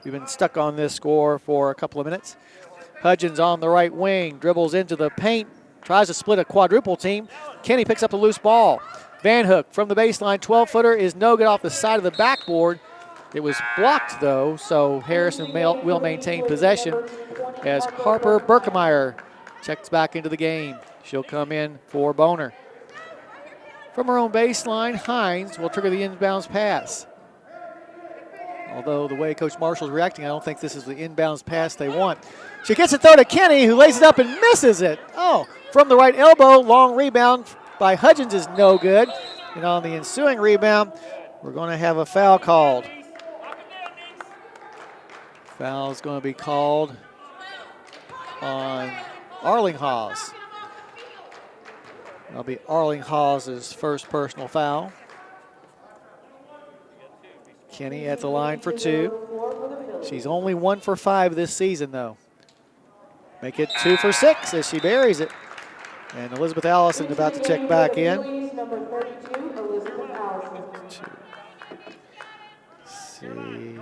We've been stuck on this score for a couple of minutes. Hudgens on the right wing, dribbles into the paint, tries to split a quadruple team. Kenny picks up the loose ball. Van Hook from the baseline, 12-footer is no good off the side of the backboard. It was blocked, though, so Harrison will maintain possession as Harper Berkemeyer checks back into the game. She'll come in for Boner. From her own baseline, Hines will trigger the inbounds pass. Although the way Coach Marshall's reacting, I don't think this is the inbounds pass they want. She gets it throw to Kenny, who lays it up and misses it. Oh, from the right elbow, long rebound by Hudgens is no good. And on the ensuing rebound, we're going to have a foul called. Foul is going to be called on Arlinghals. That'll be Arlinghals' first personal foul. Kenny at the line for 2. She's only 1 for 5 this season, though. Make it 2 for 6 as she buries it. And Elizabeth Allison about to check back in. Number 32, Elizabeth Allison. See.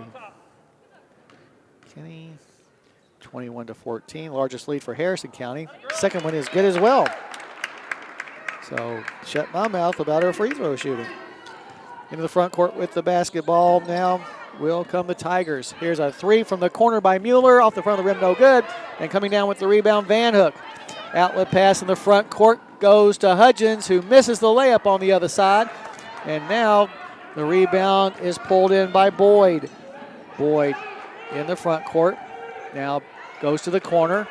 Kenny, 21-14, largest lead for Harrison County. Second one is good as well. So shut my mouth about her free throw shooting. Into the front court with the basketball now will come the Tigers. Here's a 3 from the corner by Mueller, off the front of the rim, no good. And coming down with the rebound, Van Hook. Outlet pass in the front court goes to Hudgens, who misses the layup on the other side. And now the rebound is pulled in by Boyd. Boyd in the front court, now goes to the corner,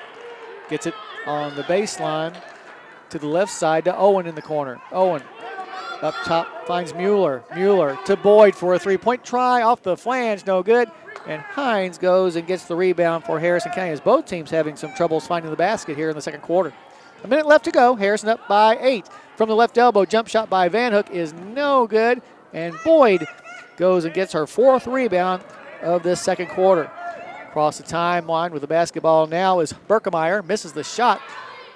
gets it on the baseline to the left side to Owen in the corner. Owen up top finds Mueller. Mueller to Boyd for a three-point try, off the flange, no good. And Hines goes and gets the rebound for Harrison County, as both teams having some troubles finding the basket here in the second quarter. A minute left to go. Harrison up by 8. From the left elbow, jump shot by Van Hook is no good. And Boyd goes and gets her 4th rebound of this second quarter. Across the timeline with the basketball now is Berkemeyer, misses the shot.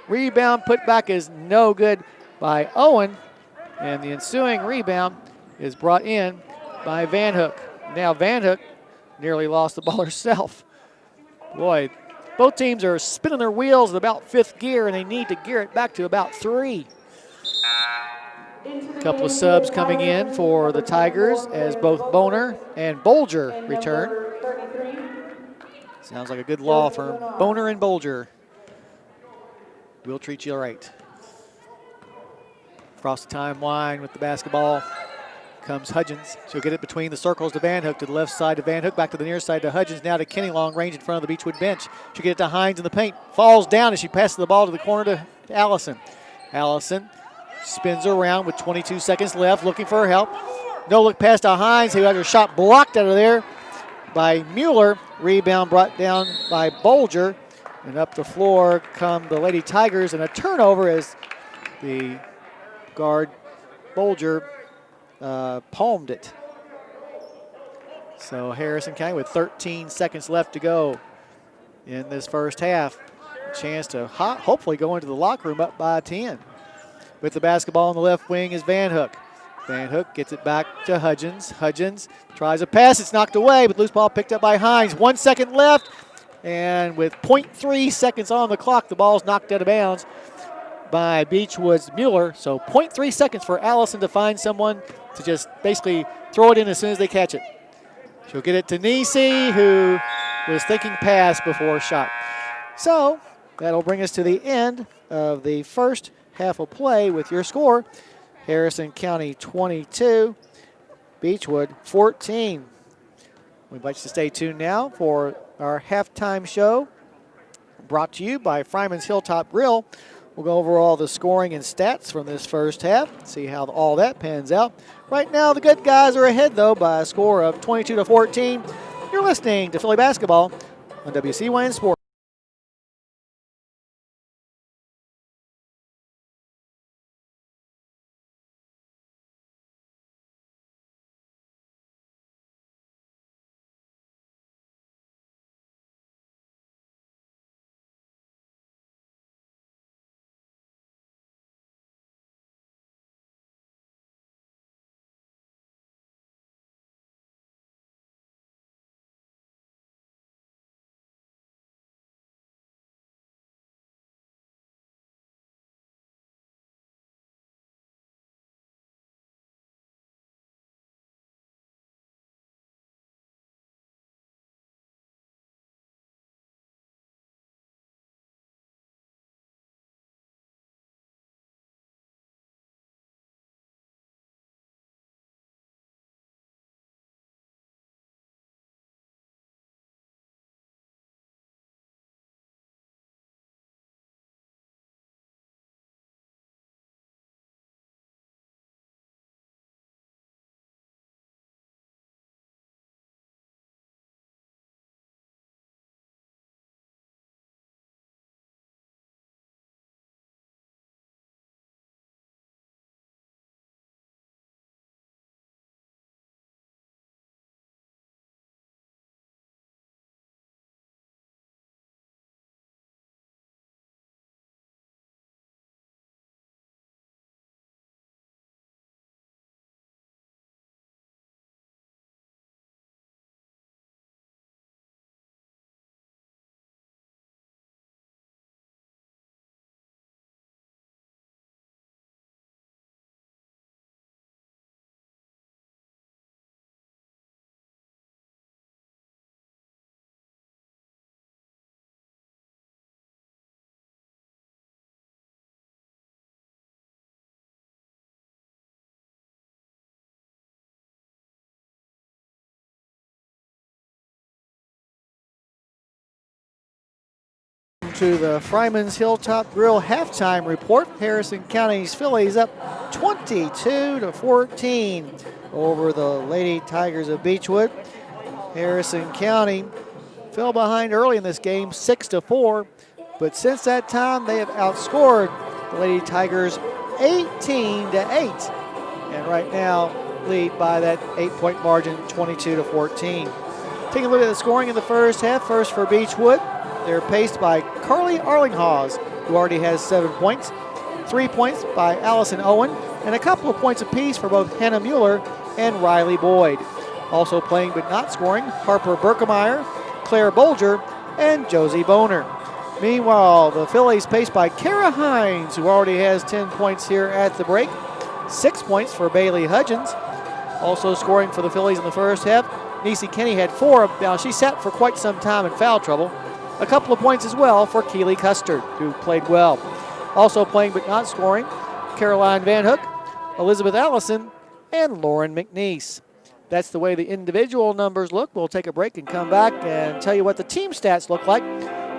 Rebound put back is no good by Owen. And the ensuing rebound is brought in by Van Hook. Now Van Hook nearly lost the ball herself. Boy, both teams are spinning their wheels at about 5th gear, and they need to gear it back to about 3. A couple of subs coming in for the Tigers as both Boner and Bolger return. Sounds like a good law firm. Boner and Bolger. We'll treat you right. Across the timeline with the basketball comes Hudgens. She'll get it between the circles to Van Hook, to the left side to Van Hook, back to the near side to Hudgens, now to Kenny, long range in front of the Beachwood bench. She'll get it to Hines in the paint. Falls down as she passes the ball to the corner to Allison. Allison spins around with 22 seconds left, looking for her help. No look pass to Hines, who had her shot blocked out of there by Mueller. Rebound brought down by Bolger. And up the floor come the Lady Tigers, and a turnover as the guard Bolger palmed it. So Harrison County with 13 seconds left to go in this first half. A chance to hopefully go into the locker room up by 10. With the basketball on the left wing is Van Hook. Van Hook gets it back to Hudgens. Hudgens tries a pass. It's knocked away, but loose ball picked up by Hines. 1 second left, and with 0.3 seconds on the clock, the ball's knocked out of bounds by Beachwood's Mueller. So 0.3 seconds for Allison to find someone to just basically throw it in as soon as they catch it. She'll get it to Nisi, who was thinking pass before shot. So that'll bring us to the end of the first half of play with your score. Harrison County 22, Beachwood 14. We invite you to stay tuned now for our halftime show, brought to you by Fryman's Hilltop Grill. We'll go over all the scoring and stats from this first half, see how all that pans out. Right now, the good guys are ahead, though, by a score of 22-14. You're listening to Philly Basketball on WCYN Sports. To the Fryman's Hilltop Grill halftime report. Harrison County's Phillies up 22-14 over the Lady Tigers of Beachwood. Harrison County fell behind early in this game, 6-4, but since that time they have outscored the Lady Tigers 18-8, and right now lead by that 8-point margin, 22-14. Taking a look at the scoring in the first half. First for Beachwood, they're paced by Carly Arlinghause, who already has 7 points. 3 points by Allison Owen, and a couple of points apiece for both Hannah Mueller and Riley Boyd. Also playing but not scoring, Harper Berkemeyer, Claire Bolger, and Josie Boner. Meanwhile, the Phillies paced by Kara Hines, who already has 10 points here at the break. 6 points for Bailey Hudgens. Also scoring for the Phillies in the first half, Niecy Kenny had 4. Now, she sat for quite some time in foul trouble. A couple of points as well for Keely Custard, who played well. Also playing but not scoring, Caroline Van Hook, Elizabeth Allison, and Lauren McNeese. That's the way the individual numbers look. We'll take a break and come back and tell you what the team stats look like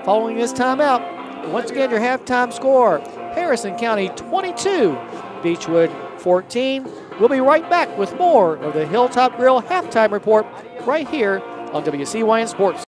following this timeout. Once again, your halftime score, Harrison County 22, Beachwood 14. We'll be right back with more of the Hilltop Grill halftime report right here on WCYN Sports.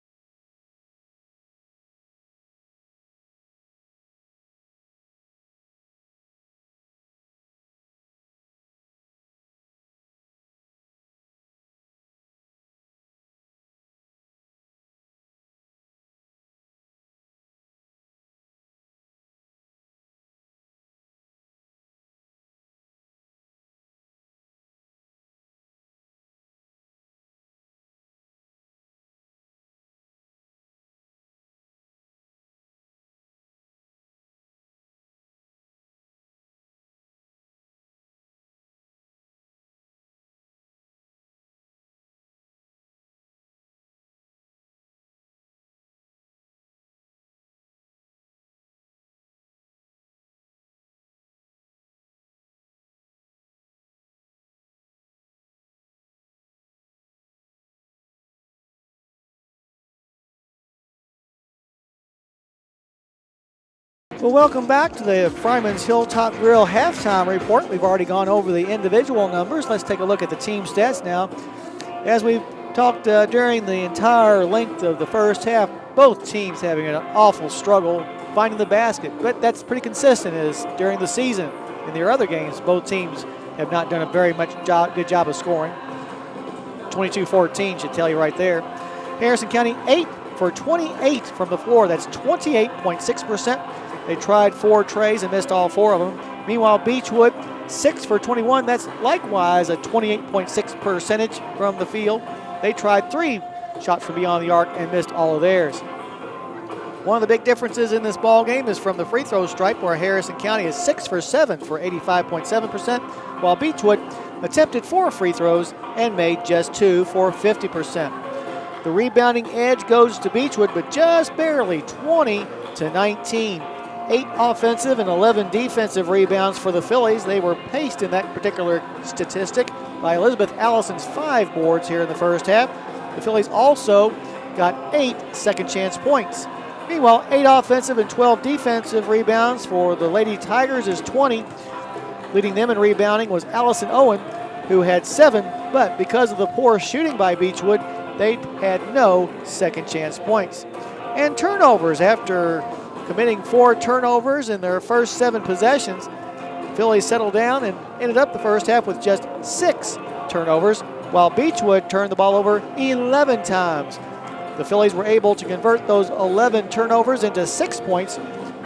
Well, welcome back to the Fryman's Hilltop Grill halftime report. We've already gone over the individual numbers. Let's take a look at the team stats now. As we've talked during the entire length of the first half, both teams having an awful struggle finding the basket, but that's pretty consistent as during the season. In their other games, both teams have not done a very good job of scoring. 22-14 should tell you right there. Harrison County 8 for 28 from the floor. That's 28.6%. They tried 4 trays and missed all 4 of them. Meanwhile, Beachwood 6 for 21. That's likewise a 28.6 percentage from the field. They tried 3 shots from beyond the arc and missed all of theirs. One of the big differences in this ball game is from the free throw stripe, where Harrison County is 6 for 7 for 85.7%, while Beachwood attempted 4 free throws and made just 2 for 50%. The rebounding edge goes to Beachwood, but just barely, 20-19. 8 offensive and 11 defensive rebounds for the Phillies. They were paced in that particular statistic by Elizabeth Allison's 5 boards here in the first half. The Phillies also got 8 second chance points. Meanwhile, 8 offensive and 12 defensive rebounds for the Lady Tigers is 20. Leading them in rebounding was Allison Owen, who had 7, but because of the poor shooting by Beachwood, they had no second chance points. And turnovers. After committing 4 turnovers in their first 7 possessions, Phillies settled down and ended up the first half with just 6 turnovers, while Beachwood turned the ball over 11 times. The Phillies were able to convert those 11 turnovers into 6 points,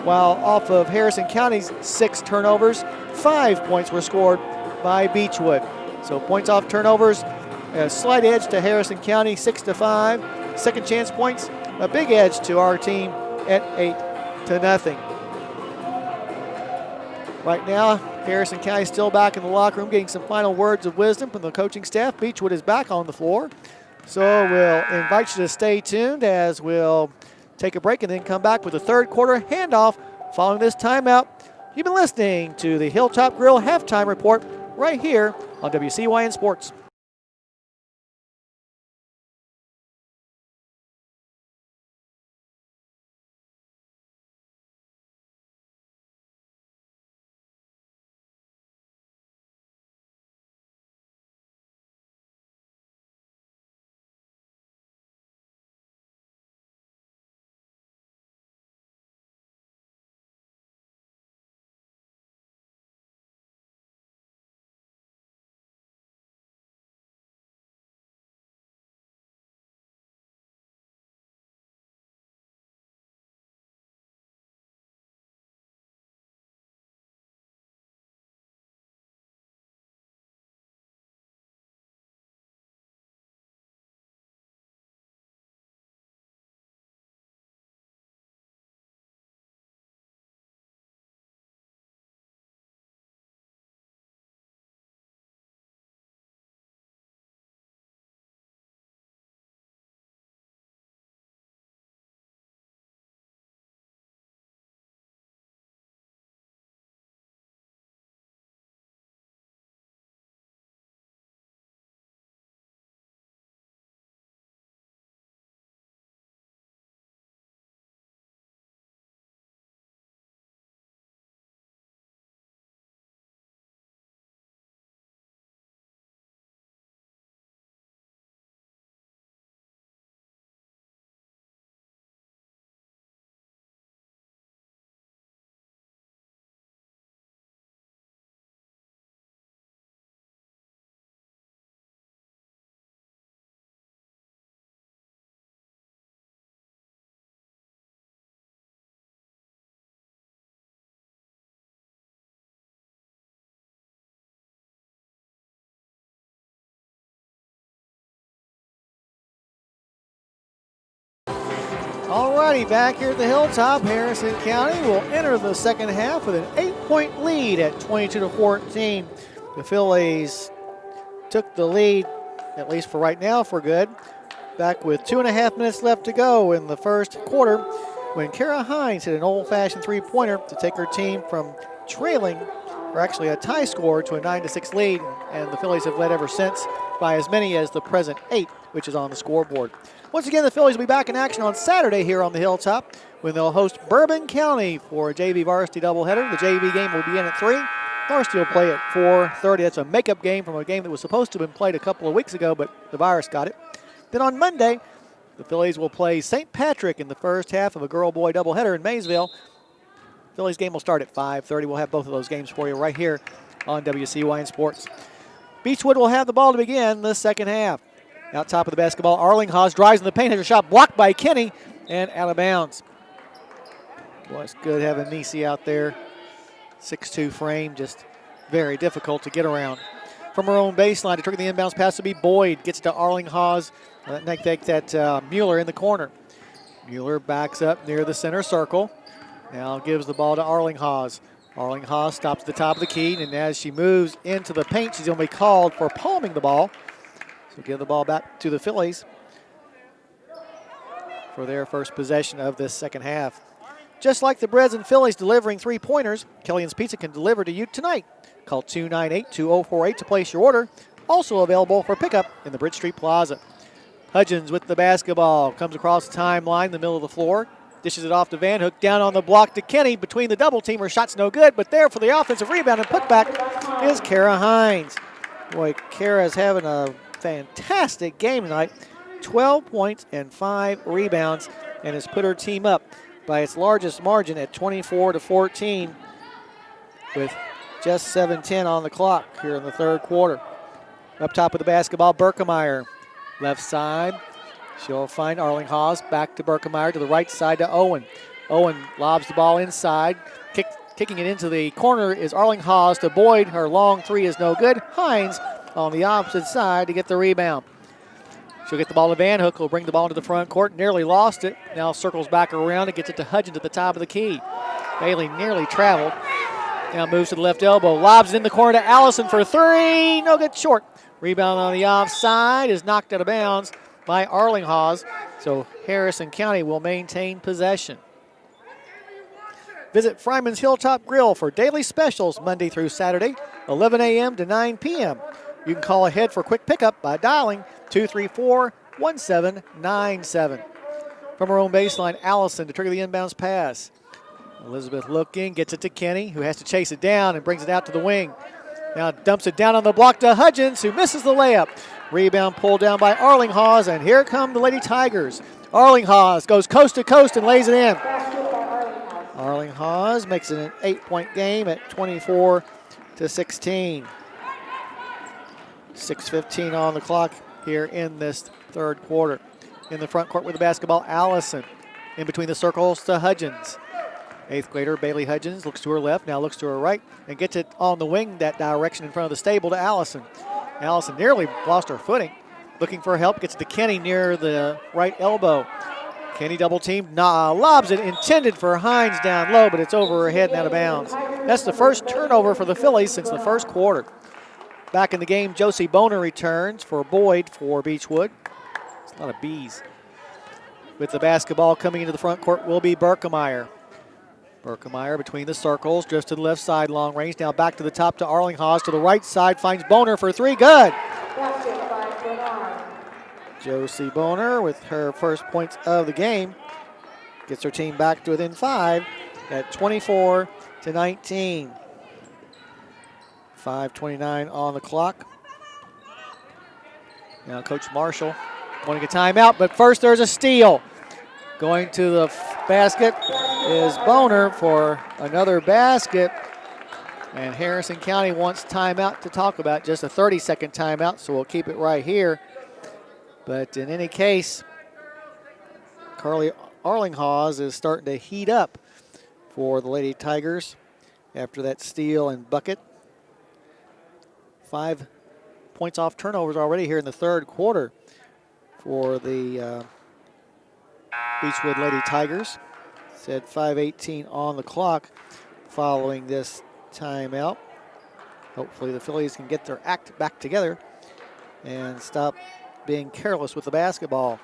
while off of Harrison County's 6 turnovers, 5 points were scored by Beachwood. So points off turnovers, a slight edge to Harrison County, 6-5. Second chance points, a big edge to our team at 8-0. Right now, Harrison County still back in the locker room getting some final words of wisdom from the coaching staff. Beachwood is back on the floor. So we'll invite you to stay tuned as we'll take a break and then come back with the third quarter handoff following this timeout. You've been listening to the Hilltop Grill halftime report right here on WCYN Sports. Alrighty, back here at the Hilltop, Harrison County will enter the second half with an 8-point lead at 22-14. The Phillies took the lead, at least for right now, for good. Back with 2.5 minutes left to go in the first quarter when Kara Hines hit an old-fashioned three-pointer to take her team from trailing, or actually a tie score, to a 9-6 lead, and the Phillies have led ever since by as many as the present 8 which is on the scoreboard. Once again, the Phillies will be back in action on Saturday here on the Hilltop when they'll host Bourbon County for a JV varsity doubleheader. The JV game will begin at 3. Varsity will play at 4:30. That's a makeup game from a game that was supposed to have been played a couple of weeks ago, but the virus got it. Then on Monday, the Phillies will play St. Patrick in the first half of a girl-boy doubleheader in Maysville. Phillies game will start at 5:30. We'll have both of those games for you right here on WCYN Sports. Beachwood will have the ball to begin the second half. Out top of the basketball, Arlinghausen drives in the paint, has a shot blocked by Kenny and out of bounds. Boy, it's good having Nisi out there. 6'2" frame, just very difficult to get around. From her own baseline to trigger the inbounds pass to be Boyd. Gets to Arlinghausen. That Mueller in the corner. Mueller backs up near the center circle. Now gives the ball to Arlinghausen. Arlinghausen stops at the top of the key, and as she moves into the paint, she's going to be called for palming the ball. So give the ball back to the Phillies for their first possession of this second half. Just like the Breads and Phillies delivering 3-pointers, Killian's Pizza can deliver to you tonight. Call 298-2048 to place your order. Also available for pickup in the Bridge Street Plaza. Hudgens with the basketball. Comes across the timeline in the middle of the floor. Dishes it off to Van Hook. Down on the block to Kenny. Between the double teamer. Shot's no good, but there for the offensive rebound and putback is Kara Hines. Boy, Kara's having a fantastic game tonight. 12 points and 5 rebounds, and has put her team up by its largest margin at 24-14 with just 7:10 on the clock here in the third quarter. Up top of the basketball, Berkemeyer. Left side, she'll find Arlinghausen. Back to Berkemeyer to the right side to Owen. Owen lobs the ball inside. Kicking it into the corner is Arlinghausen to Boyd. Her long three is no good. Hines on the opposite side to get the rebound. She'll get the ball to Van Hook, who'll bring the ball into the front court. Nearly lost it. Now circles back around and gets it to Hudgens at the top of the key. Bailey nearly traveled. Now moves to the left elbow. Lobs it in the corner to Allison for 3. No good, short. Rebound on the offside is knocked out of bounds by Arlinghausen. So Harrison County will maintain possession. Visit Fryman's Hilltop Grill for daily specials Monday through Saturday, 11 a.m. to 9 p.m. You can call ahead for quick pickup by dialing 234-1797. From her own baseline, Allison to trigger the inbounds pass. Elizabeth looking, gets it to Kenny, who has to chase it down and brings it out to the wing. Now dumps it down on the block to Hudgens, who misses the layup. Rebound pulled down by Arlinghausen, and here come the Lady Tigers. Arlinghausen goes coast to coast and lays it in. Arlinghausen makes it an 8-point game at 24-16. 6:15 on the clock here in this third quarter. In the front court with the basketball, Allison. In between the circles to Hudgens. 8th grader Bailey Hudgens looks to her left, now looks to her right, and gets it on the wing that direction in front of the stable to Allison. Allison nearly lost her footing. Looking for help, gets it to Kenny near the right elbow. Kenny double teamed, lobs it, intended for Hines down low, but it's over her head and out of bounds. That's the first turnover for the Phillies since the first quarter. Back in the game, Josie Boner returns for Boyd for Beachwood. It's a lot of B's. With the basketball coming into the front court will be Berkemeyer. Berkemeyer between the circles, drifts to the left side, long range. Now back to the top to Arlinghausen. To the right side, finds Boner for 3. Good. Josie Boner with her first points of the game. Gets her team back to within 5 at 24-19. 5:29 on the clock. Now Coach Marshall wanting a timeout, but first there's a steal. Going to the basket is Boner for another basket. And Harrison County wants timeout to talk about, just a 30-second timeout, so we'll keep it right here. But in any case, Carly Arlinghausen is starting to heat up for the Lady Tigers after that steal and bucket. 5 points off turnovers already here in the third quarter for the Beachwood Lady Tigers. Said 5:18 on the clock following this timeout. Hopefully the Phillies can get their act back together and stop being careless with the basketball.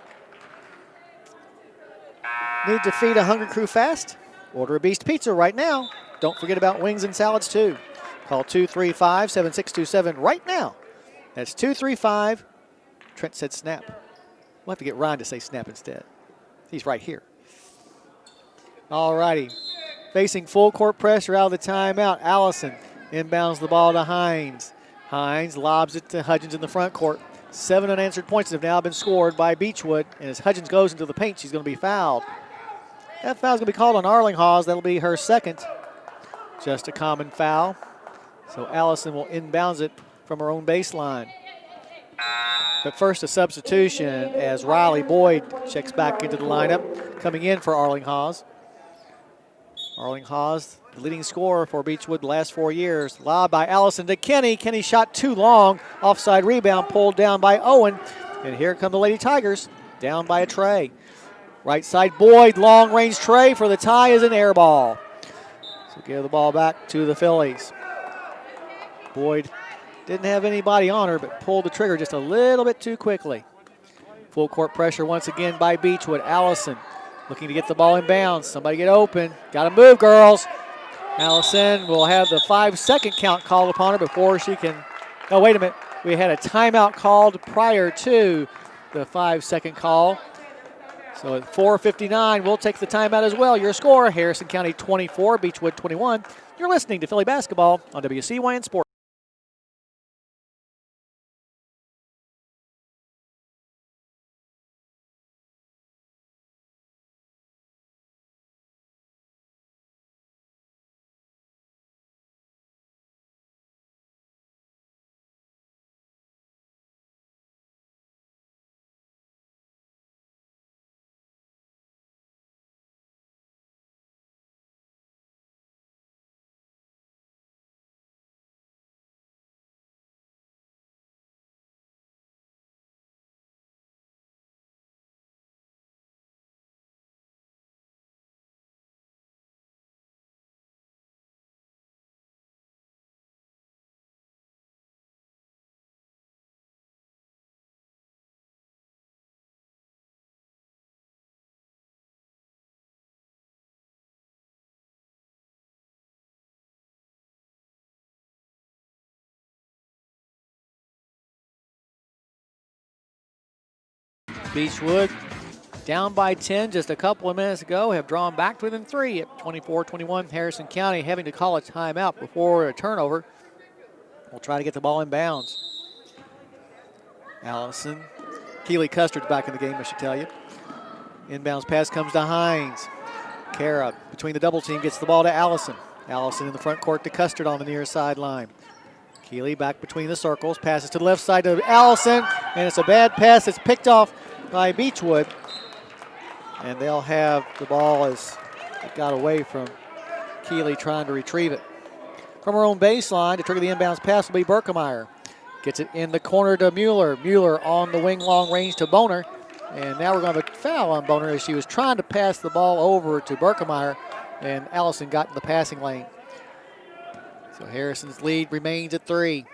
Need to feed a hungry crew fast? Order a Beast Pizza right now. Don't forget about wings and salads too. Call 235-7627 right now. That's 235. Trent said snap. We'll have to get Ryan to say snap instead. He's right here. All righty. Facing full court pressure out of the timeout. Allison inbounds the ball to Hines. Hines lobs it to Hudgens in the front court. 7 unanswered points have now been scored by Beachwood. And as Hudgens goes into the paint, she's going to be fouled. That foul's going to be called on Arlinghause. That'll be her second. Just a common foul. So Allison will inbounds it from her own baseline. But first a substitution as Riley Boyd checks back into the lineup, coming in for Arlinghause. Arlinghause, the leading scorer for Beachwood the last 4 years. Lob by Allison to Kenny. Kenny shot too long. Offside rebound pulled down by Owen. And here come the Lady Tigers, down by a tray. Right side Boyd, long range tray for the tie is an air ball. So give the ball back to the Phillies. Boyd didn't have anybody on her, but pulled the trigger just a little bit too quickly. Full court pressure once again by Beachwood. Allison looking to get the ball in bounds. Somebody get open. Got to move, girls. Allison will have the 5-second count called upon her before she can. Oh, wait a minute. We had a timeout called prior to the 5-second call. So at 4:59, we'll take the timeout as well. Your score, Harrison County 24, Beachwood 21. You're listening to Philly Basketball on WCYN Sports. Beachwood down by 10 just a couple of minutes ago, have drawn back to within 3 at 24-21. Harrison County having to call a timeout before a turnover. We'll try to get the ball in bounds. Allison. Keely Custard's back in the game, I should tell you. Inbounds pass comes to Hines. Kara between the double team gets the ball to Allison. Allison in the front court to Custard on the near sideline. Keely back between the circles, passes to the left side to Allison, and it's a bad pass. It's picked off by Beachwood, and they'll have the ball as it got away from Keely trying to retrieve it. From her own baseline to trigger the inbounds pass will be Berkemeyer. Gets it in the corner to Mueller. Mueller on the wing long range to Boner, and now we're going to have a foul on Boner as she was trying to pass the ball over to Berkemeyer, and Allison got in the passing lane. So Harrison's lead remains at 3.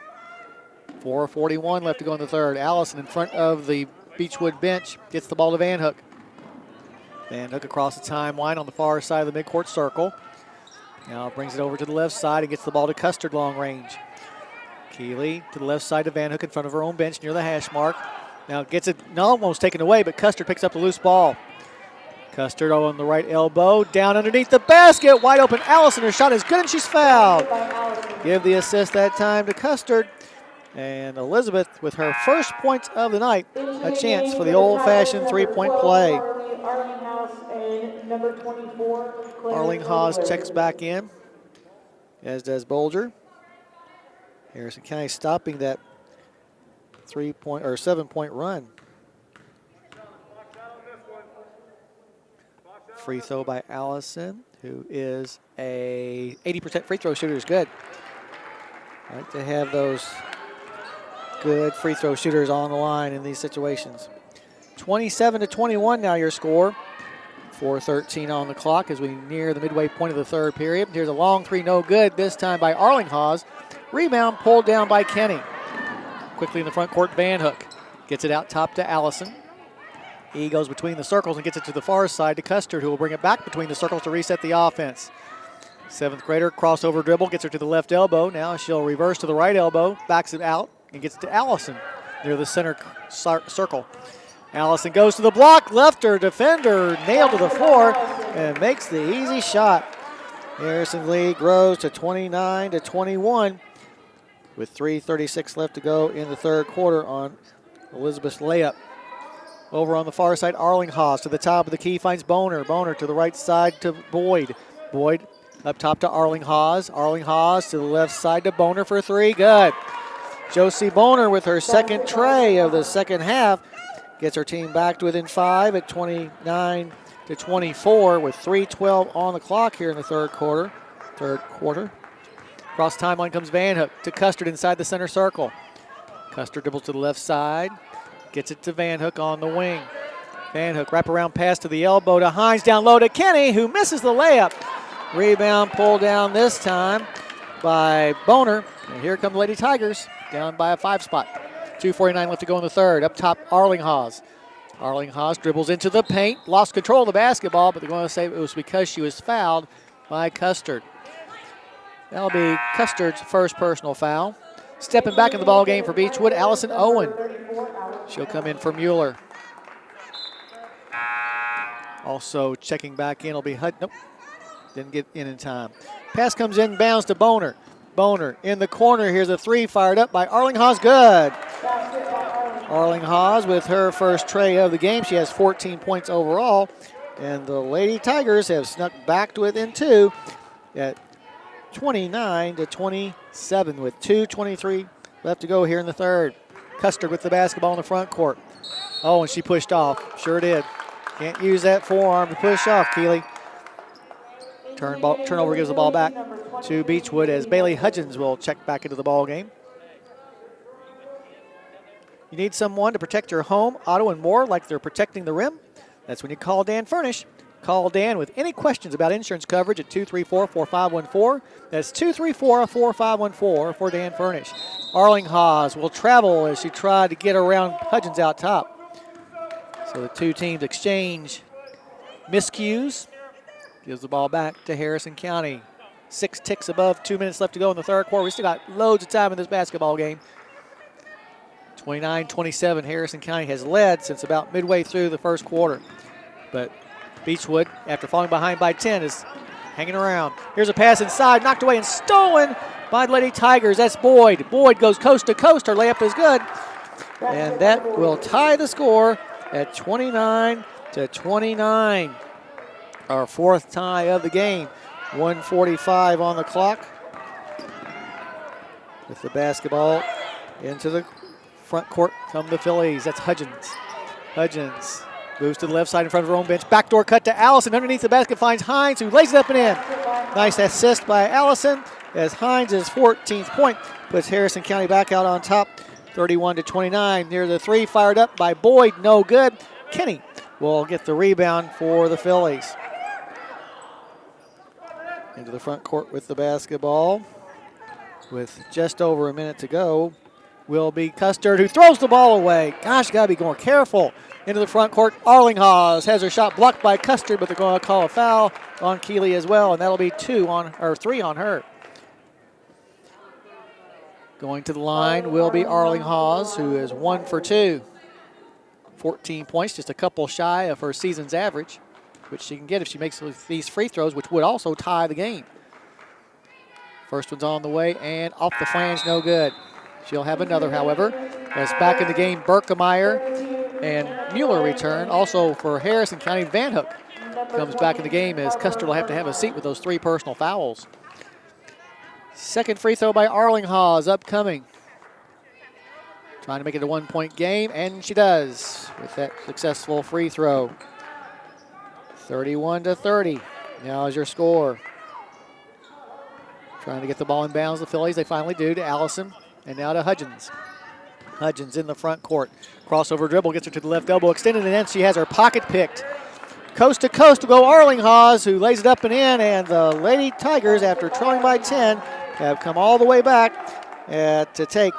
4:41 left to go in the third. Allison in front of the Beachwood bench gets the ball to Van Hook. Van Hook across the timeline on the far side of the midcourt circle. Now brings it over to the left side and gets the ball to Custard long range. Keely to the left side of Van Hook in front of her own bench near the hash mark. Now gets it almost taken away, but Custard picks up the loose ball. Custard on the right elbow, down underneath the basket, wide open Allison. Her shot is good and she's fouled. Give the assist that time to Custard. And Elizabeth, with her first points of the night, a chance for the old-fashioned three-point play. Arlinghause checks back in, as does Bolger. Harrison County stopping that 7-point run. Free throw by Allison, who is a 80% free throw shooter, is good. I like to have those good free throw shooters on the line in these situations. 27-21 now your score. 4:13 on the clock as we near the midway point of the third period. Here's a long three, no good, this time by Arlinghause. Rebound pulled down by Kenny. Quickly in the front court, Van Hook gets it out top to Allison. He goes between the circles and gets it to the far side to Custard, who will bring it back between the circles to reset the offense. 7th grader, crossover dribble, gets her to the left elbow. Now she'll reverse to the right elbow, backs it out, and gets it to Allison near the center circle. Allison goes to the block, left her defender, nailed to the floor, and makes the easy shot. Harrison lead grows to 29-21 with 3:36 left to go in the third quarter on Elizabeth's layup. Over on the far side, Arlinghaus to the top of the key finds Boner. Boner to the right side to Boyd. Boyd up top to Arlinghaus. Arlinghaus to the left side to Boner for three. Good. Josie Boner with her second tray of the second half gets her team back to within 5 at 29-24 with 3:12 on the clock here in the third quarter. Across the timeline comes Van Hook to Custard inside the center circle. Custard dribbles to the left side. Gets it to Van Hook on the wing. Van Hook wraparound pass to the elbow to Hines, down low to Kenny, who misses the layup. Rebound pulled down this time by Boner. And here come the Lady Tigers, down by a 5 spot. 2:49 left to go in the third. Up top, Arlinghaus. Arlinghaus dribbles into the paint, lost control of the basketball, but they're going to say it was because she was fouled by Custard. That'll be Custard's first personal foul. Stepping back in the ball game for Beachwood, Allison Owen. She'll come in for Mueller. Also checking back in will be Hud. Nope, didn't get in time. Pass comes in, bounds to Boner. Boner in the corner. Here's a three fired up by Arlinghaus. Good. Arlinghaus with her first tray of the game. She has 14 points overall. And the Lady Tigers have snuck back to within 2 at 29-27 with 2:23 left to go here in the third. Custard with the basketball in the front court. Oh, and she pushed off. Sure did. Can't use that forearm to push off, Keeley. Turnover gives the ball back to Beachwood as Bailey Hudgens will check back into the ball game. You need someone to protect your home, auto, and more like they're protecting the rim? That's when you call Dan Furnish. Call Dan with any questions about insurance coverage at 234-4514. That's 234-4514 for Dan Furnish. Arlinghaus will travel as she tried to get around Hudgens out top. So the two teams exchange miscues. Gives the ball back to Harrison County. 6 ticks above, 2 minutes left to go in the third quarter. We still got loads of time in this basketball game. 29-27, Harrison County has led since about midway through the first quarter. But Beachwood, after falling behind by 10, is hanging around. Here's a pass inside, knocked away and stolen by the Lady Tigers. That's Boyd. Boyd goes coast to coast. Her layup is good. And that will tie the score at 29-29. Our fourth tie of the game. 1:45 on the clock. With the basketball into the front court come the Phillies. That's Hudgens. Hudgens moves to the left side in front of her own bench. Backdoor cut to Allison. Underneath the basket finds Hines, who lays it up and in. Nice assist by Allison as Hines' 14th point puts Harrison County back out on top. 31-29. Near the three fired up by Boyd. No good. Kenny will get the rebound for the Phillies. Into the front court with the basketball. With just over a minute to go will be Custard, who throws the ball away. Gosh, got to be more careful. Into the front court, Arlinghaus has her shot blocked by Custard, but they're going to call a foul on Keeley as well, and that'll be 3 on her. Going to the line will be Arlinghaus, who is 1 for 2. 14 points, just a couple shy of her season's average, which she can get if she makes these free throws, which would also tie the game. First one's on the way, and off the flange, no good. She'll have another, however. As back in the game, Berkemeyer and Mueller return. Also for Harrison County, Van Hook comes back in the game as Custer will have to have a seat with those 3 personal fouls. Second free throw by Arlinghaus upcoming. Trying to make it a 1-point game, and she does with that successful free throw. 31-30. Now is your score. Trying to get the ball in bounds, the Phillies. They finally do to Allison, and now to Hudgens. Hudgens in the front court. Crossover dribble gets her to the left elbow, extended, and then she has her pocket picked. Coast to coast will go Arlinghaus, who lays it up and in, and the Lady Tigers, after trailing by 10, have come all the way back to take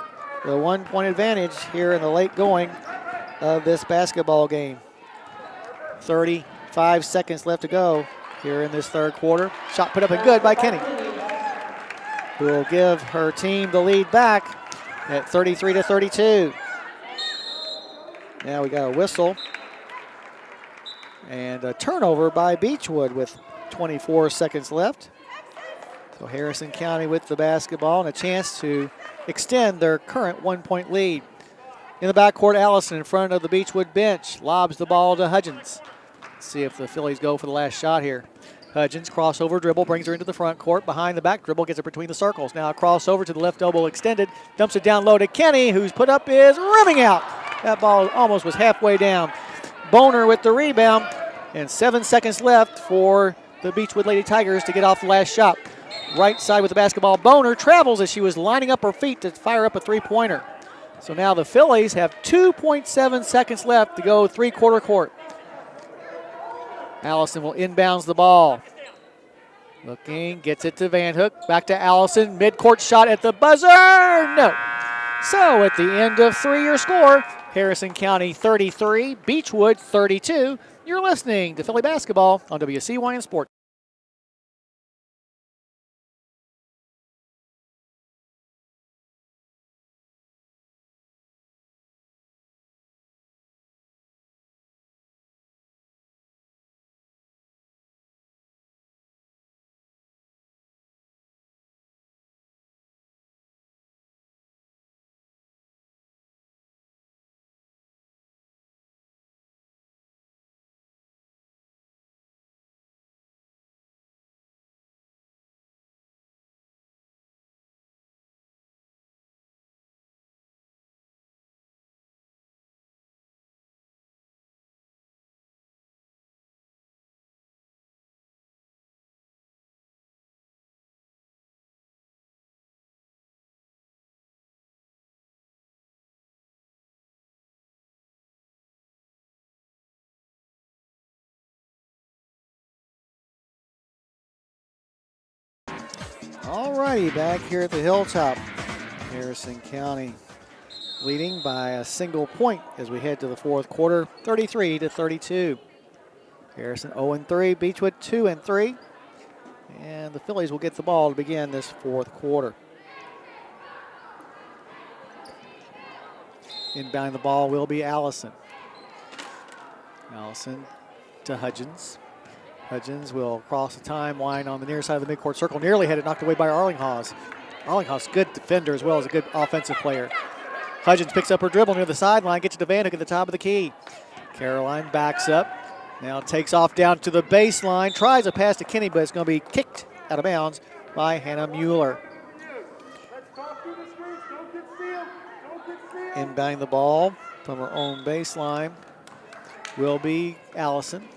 the 1-point advantage here in the late going of this basketball game. 35 seconds left to go here in this third quarter. Shot put up and good by Kenny, who will give her team the lead back at 33-32. Now we got a whistle and a turnover by Beachwood with 24 seconds left. So Harrison County with the basketball and a chance to extend their current 1-point lead. In the backcourt, Allison in front of the Beachwood bench lobs the ball to Hudgens. Let's see if the Phillies go for the last shot here. Hudgens, crossover dribble, brings her into the front court. Behind the back dribble, gets it between the circles. Now a crossover to the left elbow extended. Dumps it down low to Kenny, who's put up his rimming out. That ball almost was halfway down. Boner with the rebound. And 7 seconds left for the Beachwood Lady Tigers to get off the last shot. Right side with the basketball. Boner travels as she was lining up her feet to fire up a three-pointer. So now the Phillies have 2.7 seconds left to go three-quarter court. Allison will inbounds the ball. Looking, gets it to Van Hook. Back to Allison. Mid-court shot at the buzzer. No. So at the end of 3, your score, Harrison County 33, Beachwood 32. You're listening to Philly Basketball on WCYN Sports. All righty, back here at the Hilltop. Harrison County leading by a single point as we head to the fourth quarter, 33-32. Harrison 0-3, Beachwood 2-3. And the Phillies will get the ball to begin this fourth quarter. Inbound the ball will be Allison. Allison to Hudgens. Hudgens will cross the timeline on the near side of the midcourt circle. Nearly had it knocked away by Arlinghausen. Arlinghausen, good defender as well as a good offensive player. Hudgens picks up her dribble near the sideline, gets it to Van Hook at the top of the key. Caroline backs up. Now takes off down to the baseline. Tries a pass to Kenny, but it's going to be kicked out of bounds by Hannah Mueller. Inbounding the ball from her own baseline will be Allison.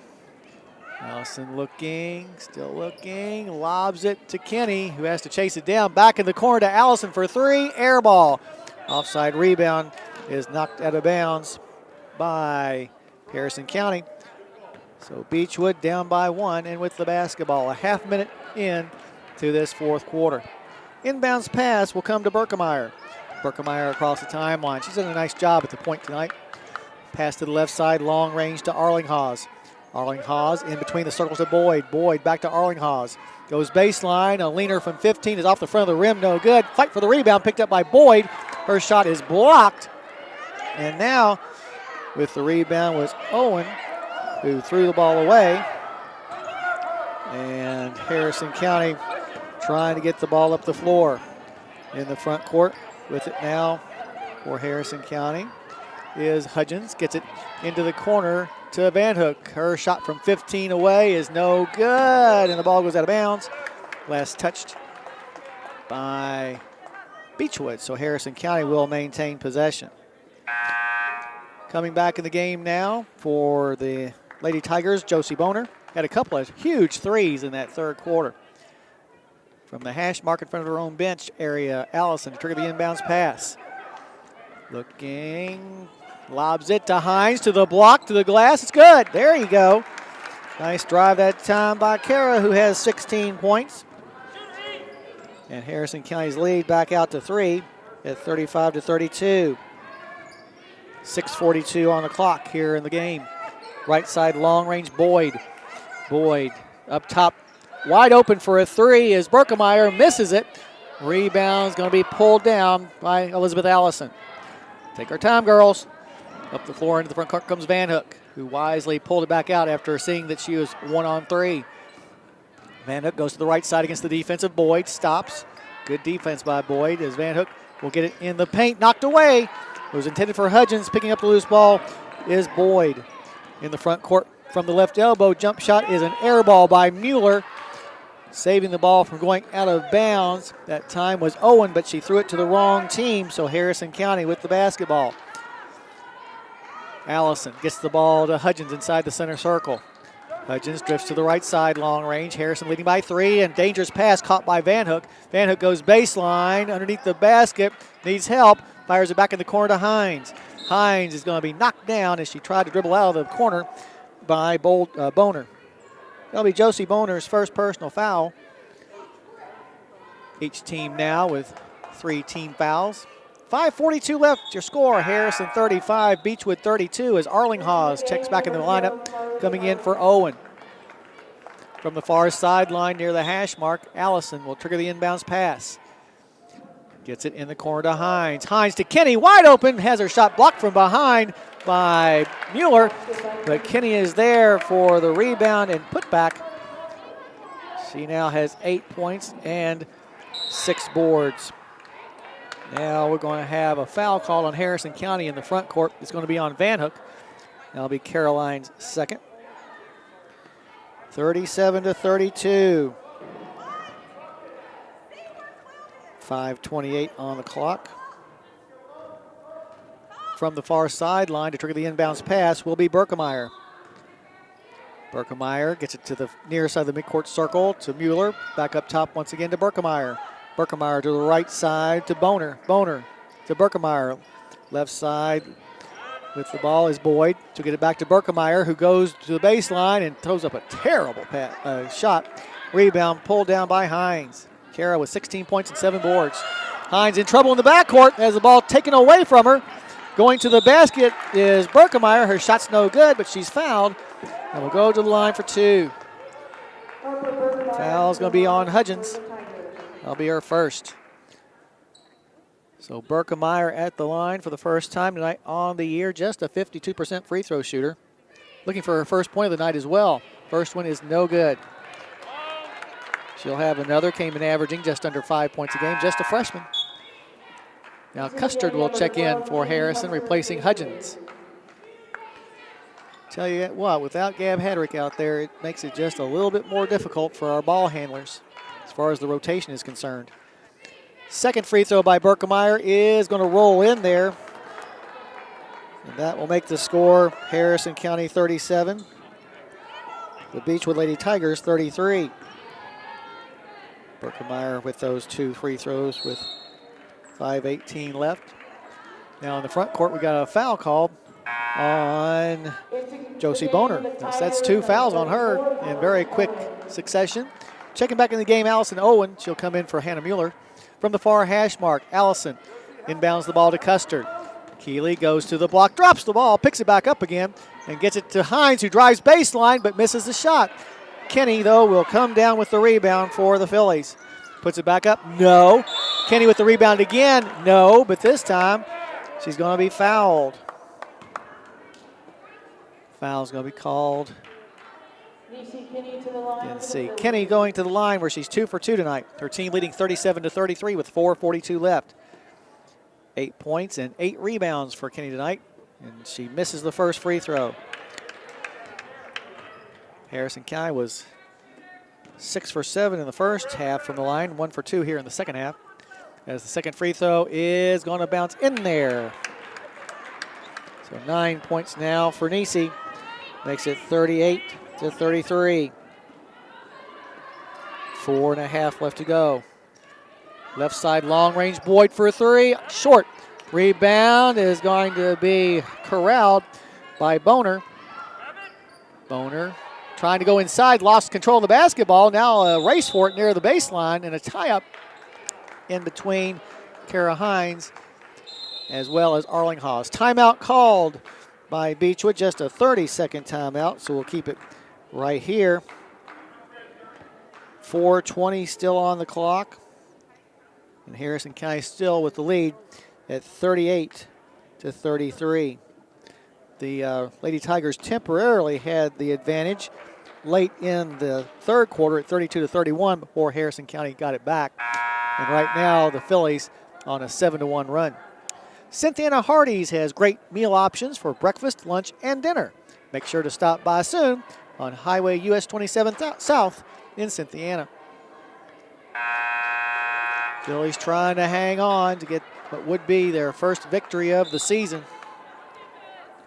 Allison looking, still looking, lobs it to Kenny, who has to chase it down. Back in the corner to Allison for 3, air ball. Offside rebound is knocked out of bounds by Harrison County. So Beachwood down by 1 and with the basketball. A half minute in to this fourth quarter. Inbounds pass will come to Berkemeyer. Berkemeyer across the timeline. She's done a nice job at the point tonight. Pass to the left side, long range to Arlinghausen. Arlinghausen in between the circles of Boyd. Boyd back to Arlinghausen. Goes baseline. A leaner from 15 is off the front of the rim. No good. Fight for the rebound picked up by Boyd. Her shot is blocked. And now with the rebound was Owen, who threw the ball away. And Harrison County trying to get the ball up the floor. In the front court with it now for Harrison County is Hudgens. Gets it into the corner to Van Hook. Her shot from 15 away is no good, and the ball goes out of bounds. Last touched by Beachwood, so Harrison County will maintain possession. Coming back in the game now for the Lady Tigers, Josie Boner. Had a couple of huge threes in that third quarter. From the hash mark in front of her own bench area, Allison triggered the inbounds pass. Looking, lobs it to Hines, to the block, to the glass. It's good. There you go. Nice drive that time by Kara, who has 16 points. And Harrison County's lead back out to 3 at 35-32. 6:42 on the clock here in the game. Right side long range, Boyd. Boyd up top, wide open for a 3 as Berkemeyer misses it. Rebound's going to be pulled down by Elizabeth Allison. Take our time, girls. Up the floor into the front court comes Van Hook, who wisely pulled it back out after seeing that she was 1-on-3. Van Hook goes to the right side against the defensive Boyd. Stops. Good defense by Boyd as Van Hook will get it in the paint. Knocked away. It was intended for Hudgens. Picking up the loose ball is Boyd. In the front court from the left elbow. Jump shot is an air ball by Mueller. Saving the ball from going out of bounds. That time was Owen, but she threw it to the wrong team. So Harrison County with the basketball. Allison gets the ball to Hudgens inside the center circle. Hudgens drifts to the right side, long range. Harrison leading by 3, and dangerous pass caught by Van Hook. Van Hook goes baseline, underneath the basket, needs help, fires it back in the corner to Hines. Hines is going to be knocked down as she tried to dribble out of the corner by Boner. That'll be Josie Boner's first personal foul. Each team now with 3 team fouls. 5:42 left, your score. Harrison 35, Beachwood 32 as Arlinghausen checks back in the lineup, coming in for Owen. From the far sideline near the hash mark, Allison will trigger the inbounds pass. Gets it in the corner to Hines. Hines to Kenny, wide open, has her shot blocked from behind by Mueller, but Kenny is there for the rebound and putback. She now has 8 points and 6 boards. Now we're going to have a foul call on Harrison County in the front court. It's going to be on Van Hook. That'll be Caroline's second. 37-32. 5:28 on the clock. From the far sideline to trigger the inbounds pass will be Berkemeyer. Berkemeyer gets it to the near side of the midcourt circle to Mueller. Back up top once again to Berkemeyer. Berkemeyer to the right side to Boner. Boner to Berkemeyer. Left side with the ball is Boyd. To get it back to Berkemeyer, who goes to the baseline and throws up a terrible shot. Rebound pulled down by Hines. Kara with 16 points and 7 boards. Hines in trouble in the backcourt. Has the ball taken away from her. Going to the basket is Berkemeyer. Her shot's no good, but she's fouled. And will go to the line for 2. Foul's going to be on Hudgens. That'll be her first. So Berkemeyer at the line for the first time tonight on the year. Just a 52% free throw shooter. Looking for her first point of the night as well. First one is no good. She'll have another. Came in averaging just under 5 points a game. Just a freshman. Now Custard will check in for Harrison, replacing Hudgens. Tell you what, without Gab Hedrick out there, it makes it just a little bit more difficult for our ball handlers as far as the rotation is concerned. Second free throw by Berkemeyer is going to roll in there. And that will make the score Harrison County 37. The Beachwood Lady Tigers 33. Berkemeyer with those 2 free throws with 5:18 left. Now in the front court, we got a foul call on Josie Boner. That's 2 fouls on her in very quick succession. Checking back in the game, Allison Owen. She'll come in for Hannah Mueller. From the far hash mark, Allison inbounds the ball to Custard. Keeley goes to the block, drops the ball, picks it back up again, and gets it to Hines, who drives baseline but misses the shot. Kenny, though, will come down with the rebound for the Phillies. Puts it back up, no. Kenny with the rebound again, no, but this time she's going to be fouled. Foul's going to be called. Let's see. Kenny going to the line where she's 2 for 2 tonight. Her team leading 37-33 with 4:42 left. 8 points and 8 rebounds for Kenny tonight, and she misses the first free throw. Harrison County was 6 for 7 in the first half from the line, 1 for 2 here in the second half. As the second free throw is going to bounce in there. So 9 points now for Nisi. Makes it 38-33. 4.5 left to go. Left side long range, Boyd for a 3, short. Rebound is going to be corralled by Boner. Boner trying to go inside, lost control of the basketball. Now a race for it near the baseline and a tie-up in between Kara Hines as well as Arlinghausen. Timeout called by Beachwood, just a 30-second timeout, so we'll keep it right here. 4:20 still on the clock. And Harrison County still with the lead at 38-33. The Lady Tigers temporarily had the advantage late in the third quarter at 32-31 before Harrison County got it back. And right now the Phillies on a 7-1 run. Cynthiana Hardee's has great meal options for breakfast, lunch, and dinner. Make sure to stop by soon on Highway US 27 South in Cynthiana. Phillies trying to hang on to get what would be their first victory of the season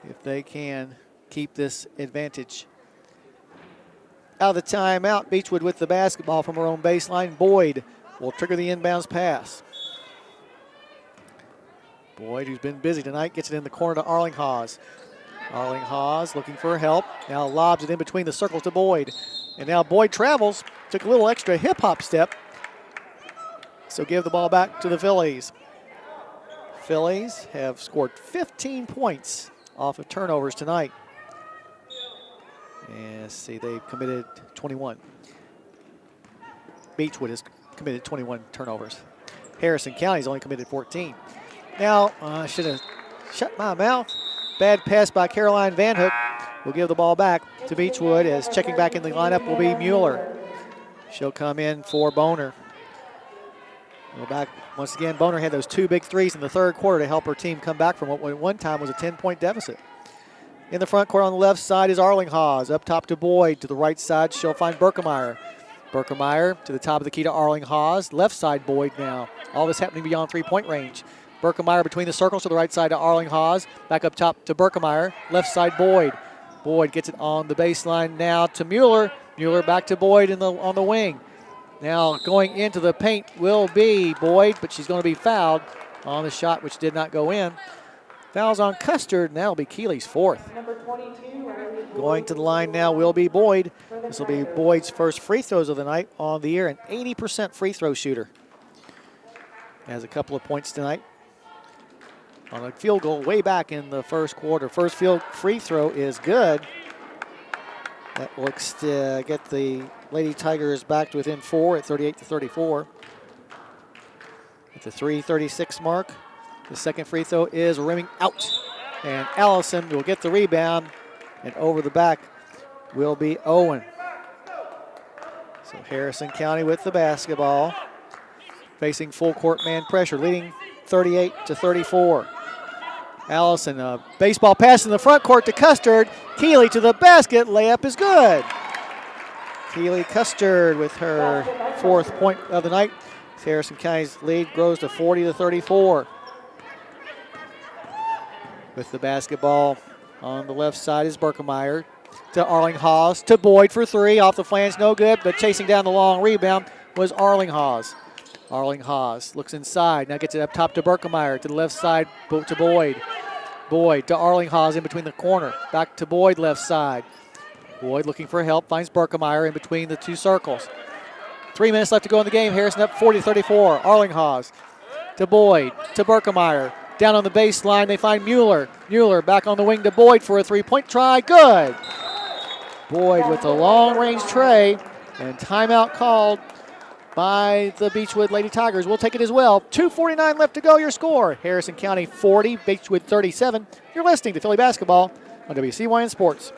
if they can keep this advantage. Out of the timeout, Beachwood with the basketball from her own baseline. Boyd will trigger the inbounds pass. Boyd, who's been busy tonight, gets it in the corner to Arling Haas. Arling Haas looking for help. Now lobs it in between the circles to Boyd. And now Boyd travels, took a little extra hip-hop step. So give the ball back to the Phillies. Phillies have scored 15 points off of turnovers tonight. And let's see, they've committed 21. Beachwood has committed 21 turnovers. Harrison County's only committed 14. Now, I should have shut my mouth. Bad pass by Caroline Van Hook. We'll give the ball back to Beachwood as checking back in the lineup will be Mueller. She'll come in for Boner. Go back once again. Boner had those 2 big threes in the third quarter to help her team come back from what at one time was a 10-point deficit. In the front court on the left side is Arling Haas. Up top to Boyd. To the right side, she'll find Berkemeyer. Berkemeyer to the top of the key to Arling Haas. Left side, Boyd now. All this happening beyond 3-point range. Berkemeyer between the circles to the right side to Arling Haas. Back up top to Berkemeyer. Left side, Boyd. Boyd gets it on the baseline now to Mueller. Mueller back to Boyd on the wing. Now going into the paint will be Boyd, but she's going to be fouled on the shot, which did not go in. Fouls on Custard, and that'll be Keeley's 4th. Number 22, going to the line now will be Boyd. This will be Boyd's first free throws of the night on the year, an 80% free throw shooter. Has a couple of points tonight on a field goal way back in the first quarter. First free throw is good. That looks to get the Lady Tigers back to within 4 at 38-34. At the 3:36 mark, the second free throw is rimming out. And Allison will get the rebound, and over the back will be Owen. So Harrison County with the basketball, facing full court man pressure, leading 38-34. Allison, a baseball pass in the front court to Custard. Keeley to the basket, layup is good. Keeley Custard with her 4th point of the night. Harrison County's lead grows to 40-34. With the basketball on the left side is Berkemeyer to Arling Haas to Boyd for 3. Off the flange, no good, but chasing down the long rebound was Arling Haas. Arling Haas looks inside, now gets it up top to Berkemeyer, to the left side to Boyd. Boyd to Arling Haas in between the corner, back to Boyd left side. Boyd looking for help, finds Berkemeyer in between the 2 circles. 3 minutes left to go in the game. Harrison up 40-34. Arling Haas to Boyd, to Berkemeyer. Down on the baseline, they find Mueller. Mueller back on the wing to Boyd for a 3-point try. Good. Boyd with a long-range tray, and timeout called by the Beachwood Lady Tigers. We'll take it as well. 2:49 left to go. Your score: Harrison County 40, Beachwood 37. You're listening to Philly Basketball on WCYN Sports.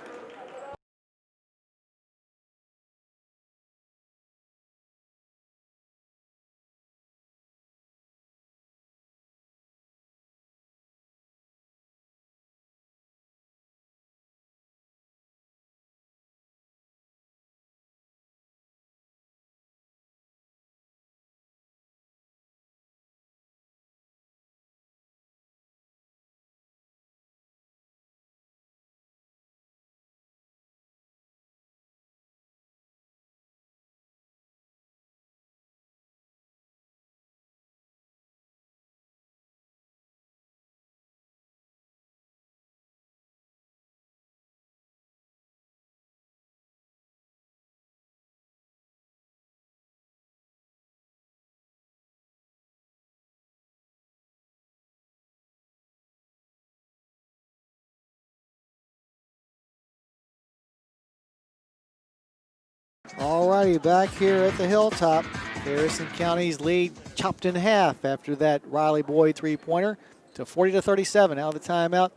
All righty, back here at the Hilltop. Harrison County's lead chopped in half after that Riley Boyd 3-pointer to 40-37. Out of the timeout,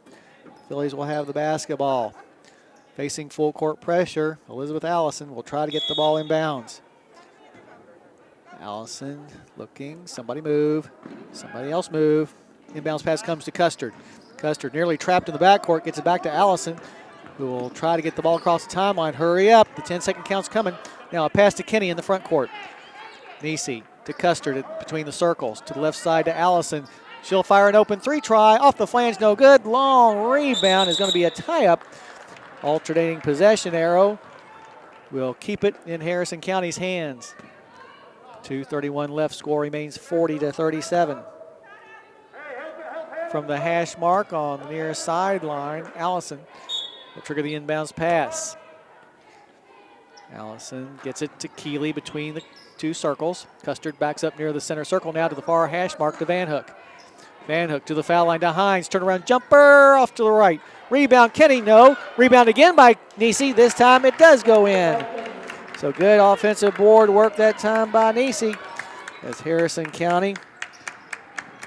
Phillies will have the basketball. Facing full court pressure, Elizabeth Allison will try to get the ball inbounds. Allison looking, somebody move, somebody else move. Inbounds pass comes to Custard. Custard nearly trapped in the backcourt, gets it back to Allison, who will try to get the ball across the timeline. Hurry up, the 10-second count's coming. Now a pass to Kenny in the front court. Nisi to Custard between the circles. To the left side to Allison. She'll fire an open three try. Off the flange, no good. Long rebound is going to be a tie-up. Alternating possession arrow will keep it in Harrison County's hands. 2:31 left, score remains 40-37. From the hash mark on the near sideline, Allison will trigger the inbounds pass. Allison gets it to Keeley between the two circles. Custard backs up near the center circle now to the far hash mark to Van Hook. Van Hook to the foul line to Hines. Turnaround jumper off to the right. Rebound, Kenny, no. Rebound again by Nisi. This time it does go in. So good offensive board work that time by Nisi as Harrison County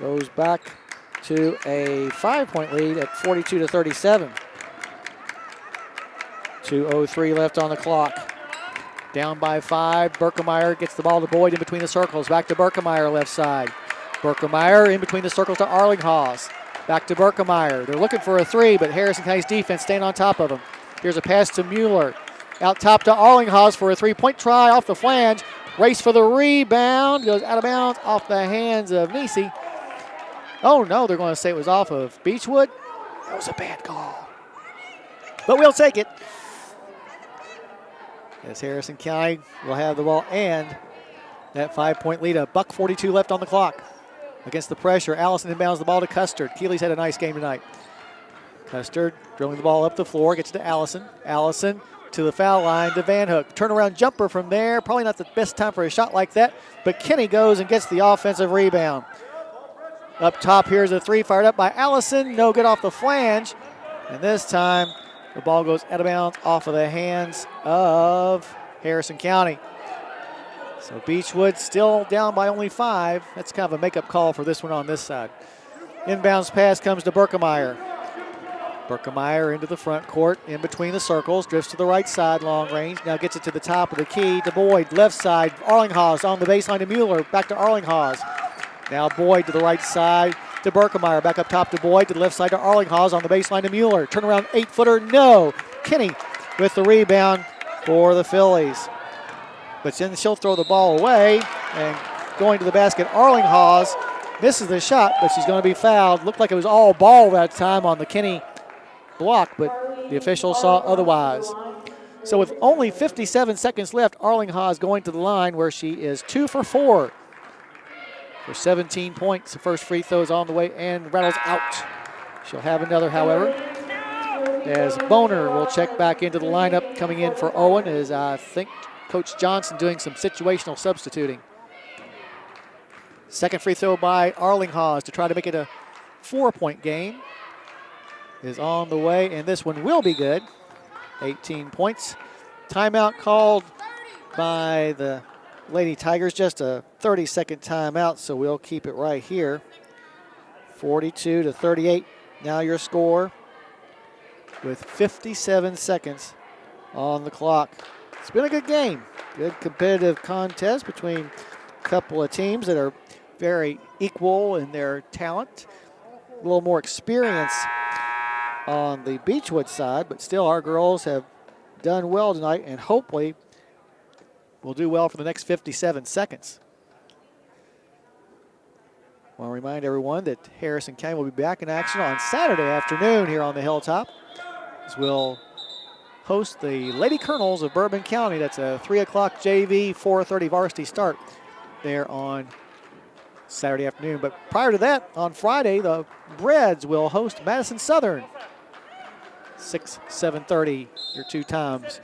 goes back to a 5-point lead at 42-37. 2:03 left on the clock. Down by 5. Berkemeyer gets the ball to Boyd in between the circles. Back to Berkemeyer left side. Berkemeyer in between the circles to Arlinghaus. Back to Berkemeyer. They're looking for a three, but Harrison County's defense staying on top of them. Here's a pass to Mueller. Out top to Arlinghaus for a three-point try off the flange. Race for the rebound. Goes out of bounds off the hands of Nisi. Oh, no, they're going to say it was off of Beachwood. That was a bad call. But we'll take it. As Harrison County will have the ball and that 5-point lead. $1:42 left on the clock. Against the pressure, Allison inbounds the ball to Custard. Keeley's had a nice game tonight. Custard drilling the ball up the floor, gets to Allison. Allison to the foul line to Van Hook. Turnaround jumper from there. Probably not the best time for a shot like that, but Kenny goes and gets the offensive rebound. Up top, here's a three fired up by Allison. No good off the flange. And this time, the ball goes out of bounds off of the hands of Harrison County. So Beachwood still down by only 5. That's kind of a makeup call for this one on this side. Inbounds pass comes to Berkemeyer. Berkemeyer into the front court, in between the circles, drifts to the right side, long range. Now gets it to the top of the key to Boyd. Left side, Arlinghaus on the baseline to Mueller. Back to Arlinghaus. Now Boyd to the right side to Berkemeyer. Back up top to Boyd, to the left side to Arlinghaus on the baseline to Mueller. Turnaround 8-footer, no. Kenny with the rebound for the Phillies. But then she'll throw the ball away, and going to the basket, Arlinghaus misses the shot, but she's going to be fouled. Looked like it was all ball that time on the Kenny block, but the officials saw otherwise. So with only 57 seconds left, Arlinghaus going to the line where she is 2 for 4 for 17 points. The first free throw is on the way and rattles out. She'll have another, however, as Boner will check back into the lineup. Coming in for Owen is, I think, Coach Johnson doing some situational substituting. Second free throw by Arlinghaus to try to make it a 4-point game is on the way, and this one will be good. 18 points. Timeout called by the Lady Tigers, just a 30-second timeout, so we'll keep it right here. 42-38, now your score with 57 seconds on the clock. It's been a good game. Good competitive contest between a couple of teams that are very equal in their talent. A little more experience on the Beachwood side, but still our girls have done well tonight and hopefully will do well for the next 57 seconds. I want to remind everyone that Harrison County will be back in action on Saturday afternoon here on the Hilltop, as we'll host the Lady Colonels of Bourbon County. That's a 3 o'clock JV, 4:30 varsity start there on Saturday afternoon. But prior to that, on Friday, the Reds will host Madison Southern. 6, 7:30, your two times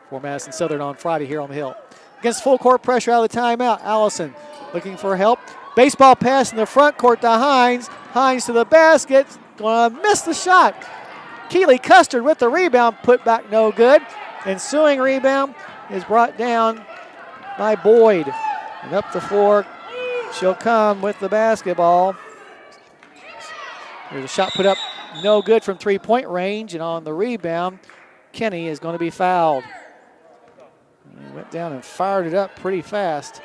for Madison Southern on Friday here on the Hill. Against full court pressure out of the timeout, Allison looking for help. Baseball pass in the front court to Hines. Hines to the basket, gonna miss the shot. Keeley Custard with the rebound, put back no good. Ensuing rebound is brought down by Boyd. And up the floor, she'll come with the basketball. There's a shot put up, no good from three-point range, and on the rebound, Kenny is going to be fouled. He went down and fired it up pretty fast.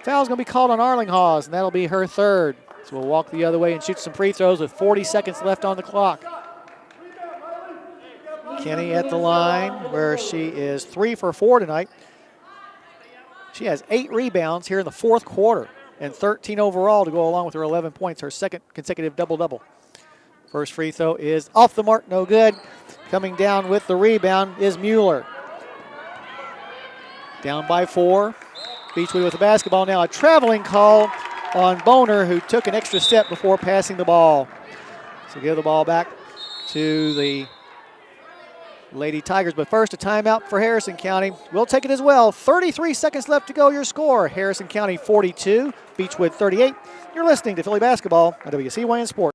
Foul's going to be called on Arlinghause, and that'll be her third. So we'll walk the other way and shoot some free throws with 40 seconds left on the clock. Kenny at the line, where she is 3 for 4 tonight. She has 8 rebounds here in the fourth quarter and 13 overall to go along with her 11 points, her second consecutive double-double. First free throw is off the mark, no good. Coming down with the rebound is Mueller. Down by 4. Beachwood with the basketball now. A traveling call on Boner, who took an extra step before passing the ball. So give the ball back to the Lady Tigers. But first, a timeout for Harrison County. We'll take it as well. 33 seconds left to go. Your score, Harrison County 42, Beachwood 38. You're listening to Philly Basketball on WCYN Sports.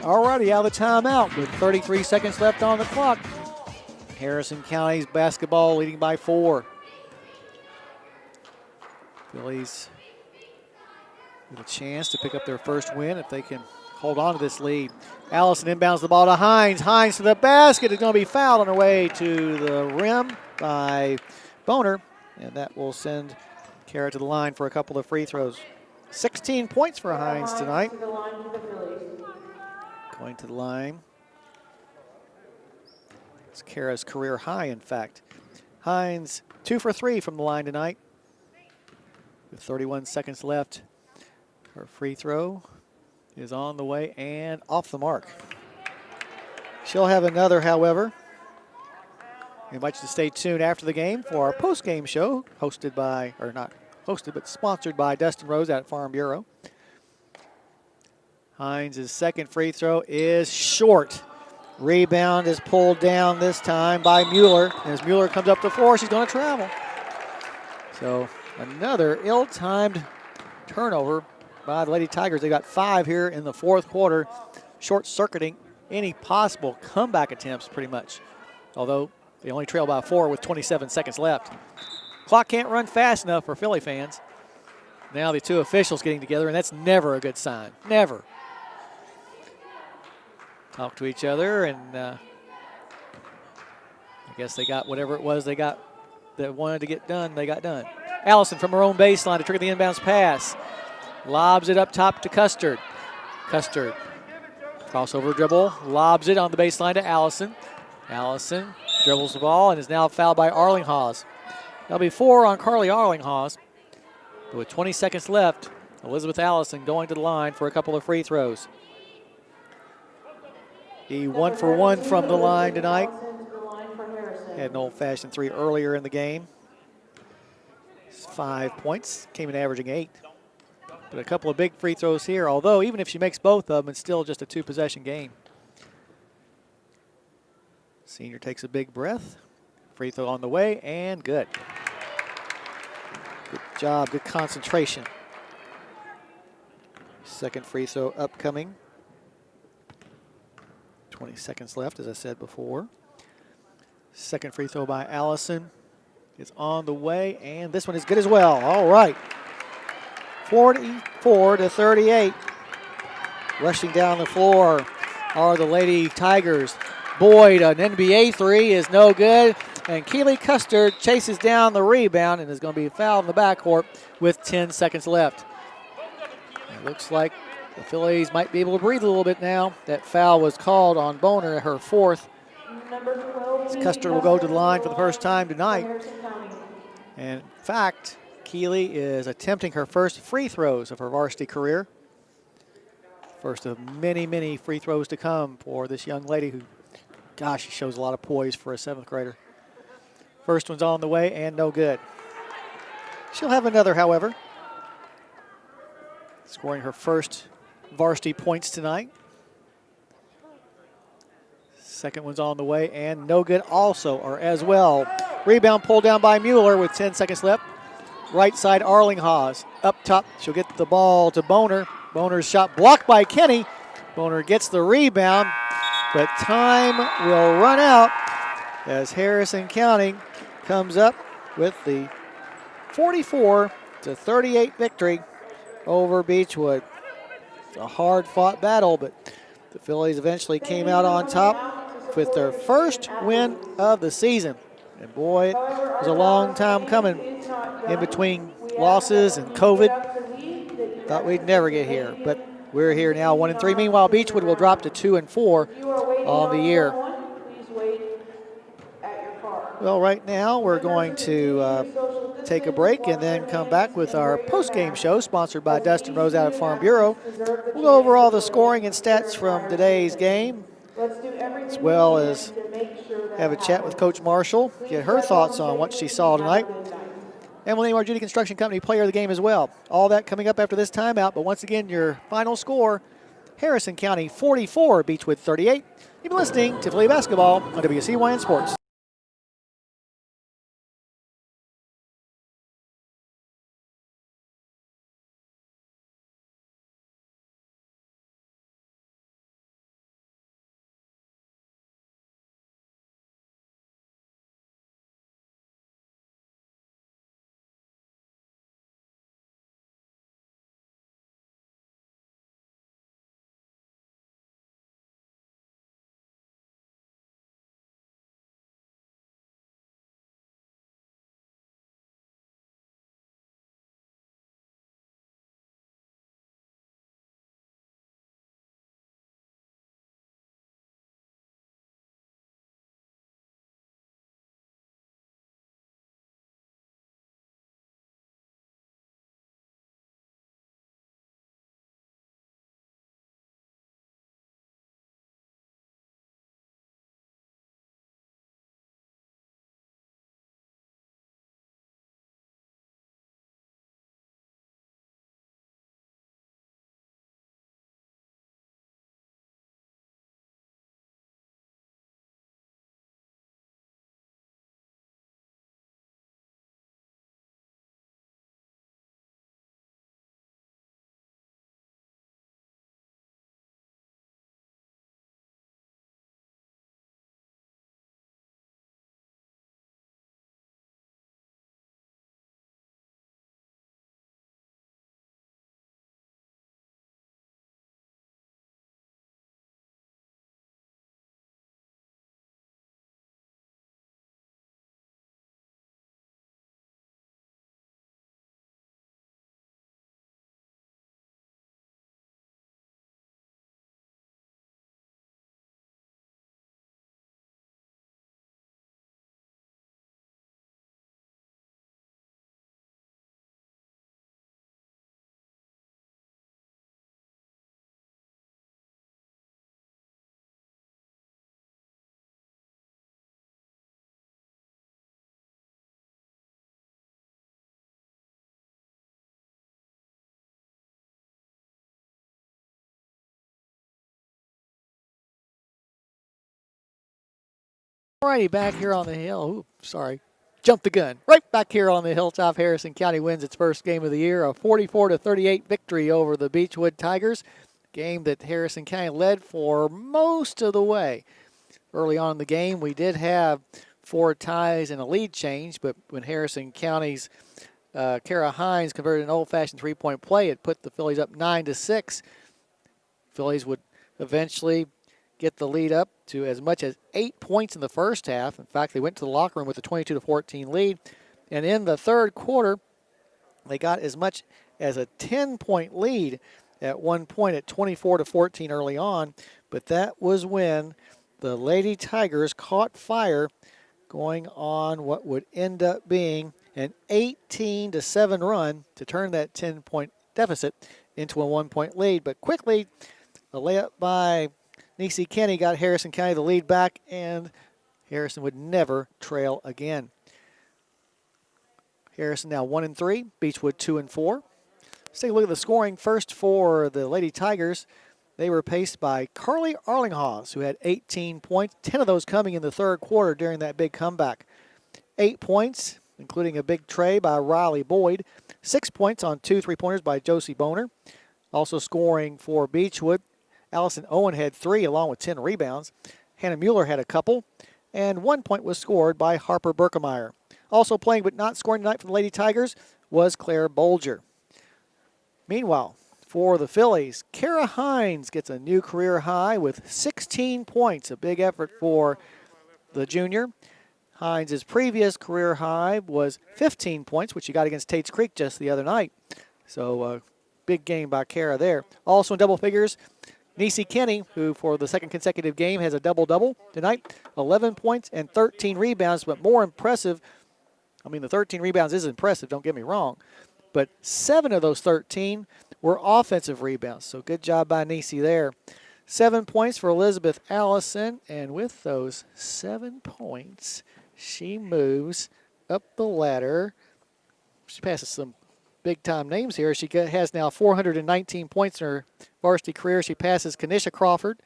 Alrighty, out of the timeout with 33 seconds left on the clock. Harrison County's basketball leading by 4. Phillies with a chance to pick up their first win if they can hold on to this lead. Allison inbounds the ball to Hines. Hines to the basket is going to be fouled on her way to the rim by Boner, and that will send Kara to the line for a couple of free throws. 16 points for Hines tonight. Going to the line. It's Kara's career high, in fact. Hines 2 for 3 from the line tonight. With 31 seconds left, her free throw is on the way and off the mark. She'll have another, however. I invite you to stay tuned after the game for our post-game show, hosted by, or not hosted, but sponsored by Dustin Rose at Farm Bureau. Hines' second free throw is short. Rebound is pulled down this time by Mueller. As Mueller comes up the floor, she's going to travel. So another ill-timed turnover by the Lady Tigers. They got 5 here in the fourth quarter, short-circuiting any possible comeback attempts pretty much, although they only trail by 4 with 27 seconds left. Clock can't run fast enough for Philly fans. Now the two officials getting together, and that's never a good sign. Never. Talk to each other, and I guess they got whatever it was they got that wanted to get done, they got done. Allison from her own baseline to trigger the inbounds pass. Lobs it up top to Custard. Custard, crossover dribble, lobs it on the baseline to Allison. Allison dribbles the ball and is now fouled by Arlinghause. That'll be 4 on Carly Arlinghause. But with 20 seconds left, Elizabeth Allison going to the line for a couple of free throws. He 1 for 1 from the line tonight. Had an old-fashioned 3 earlier in the game. 5 points, came in averaging 8. But a couple of big free throws here, although even if she makes both of them, it's still just a 2-possession game. Senior takes a big breath. Free throw on the way, and good. Good job, good concentration. Second free throw upcoming. 20 seconds left, as I said before. Second free throw by Allison is on the way, and this one is good as well. All right. 44-38. Rushing down the floor are the Lady Tigers. Boyd, an NBA 3 is no good, and Keely Custard chases down the rebound and is going to be fouled in the backcourt with 10 seconds left. Looks like the Phillies might be able to breathe a little bit now. That foul was called on Boner, her fourth. Number 12, Custer will go to the line for the first time tonight. And in fact, Keeley is attempting her first free throws of her varsity career. First of many, many free throws to come for this young lady who, gosh, she shows a lot of poise for a 7th grader. First one's on the way and no good. She'll have another, however. Scoring her first varsity points tonight. Second one's on the way and no good also, or as well. Rebound pulled down by Mueller with 10 seconds left. Right side, Arlinghaus. Up top, she'll get the ball to Boner. Boner's shot blocked by Kenny. Boner gets the rebound, but time will run out as Harrison County comes up with the 44-38 victory over Beachwood. It's a hard-fought battle, but the Phillies eventually came out on top with their first win of the season. And boy, it was a long time coming in between losses and COVID. Thought we'd never get here, but we're here now, 1-3. Meanwhile, Beachwood will drop to 2-4 on the year. Well, right now we're going to take a break and then come back with our post-game show sponsored by Dustin Rose out of Farm Bureau. We'll go over all the scoring and stats from today's game, as well as have a chat with Coach Marshall, get her thoughts on what she saw tonight. And we'll name our Judy Construction Company player of the game as well. All that coming up after this timeout, but once again, your final score, Harrison County 44, Beachwood 38. You've been listening to Philly Basketball on WCYN Sports. Alrighty, back here on the hill. Ooh, sorry. Jumped the gun. Right back here on the hilltop, Harrison County wins its first game of the year, a 44-38 victory over the Beachwood Tigers. Game that Harrison County led for most of the way. Early on in the game, we did have 4 ties and a lead change, but when Harrison County's Kara Hines converted an old-fashioned three-point play, it put the Phillies up 9-6. Phillies would eventually get the lead up to as much as 8 points in the first half. In fact, they went to the locker room with a 22-14 lead. And in the third quarter, they got as much as a 10-point lead at one point at 24-14 early on, but that was when the Lady Tigers caught fire, going on what would end up being an 18-7 run to turn that 10-point deficit into a 1-point lead. But quickly, a layup by Niecy Kenny got Harrison County the lead back, and Harrison would never trail again. Harrison now 1-3, Beachwood 2-4. Let's take a look at the scoring. First for the Lady Tigers, they were paced by Carly Arlinghaus, who had 18 points, 10 of those coming in the third quarter during that big comeback. 8 points, including a big tray by Riley Boyd. 6 points on 2 3-pointers by Josie Boner. Also scoring for Beachwood, Allison Owen had 3 along with 10 rebounds. Hannah Mueller had a couple, and 1 point was scored by Harper Berkemeyer. Also playing but not scoring tonight for the Lady Tigers was Claire Bolger. Meanwhile, for the Phillies, Kara Hines gets a new career high with 16 points, a big effort for the junior. Hines' previous career high was 15 points, which he got against Tate's Creek just the other night. So big game by Kara there. Also in double figures, Niecy Kenny, who for the second consecutive game has a double-double tonight, 11 points and 13 rebounds, but more impressive, I mean the 13 rebounds is impressive, don't get me wrong, but 7 of those 13 were offensive rebounds, so good job by Niecy there. 7 points for Elizabeth Allison, and with those 7 points, she moves up the ladder. She passes some big-time names here. She has now 419 points in her varsity career. She passes Kanisha Crawford,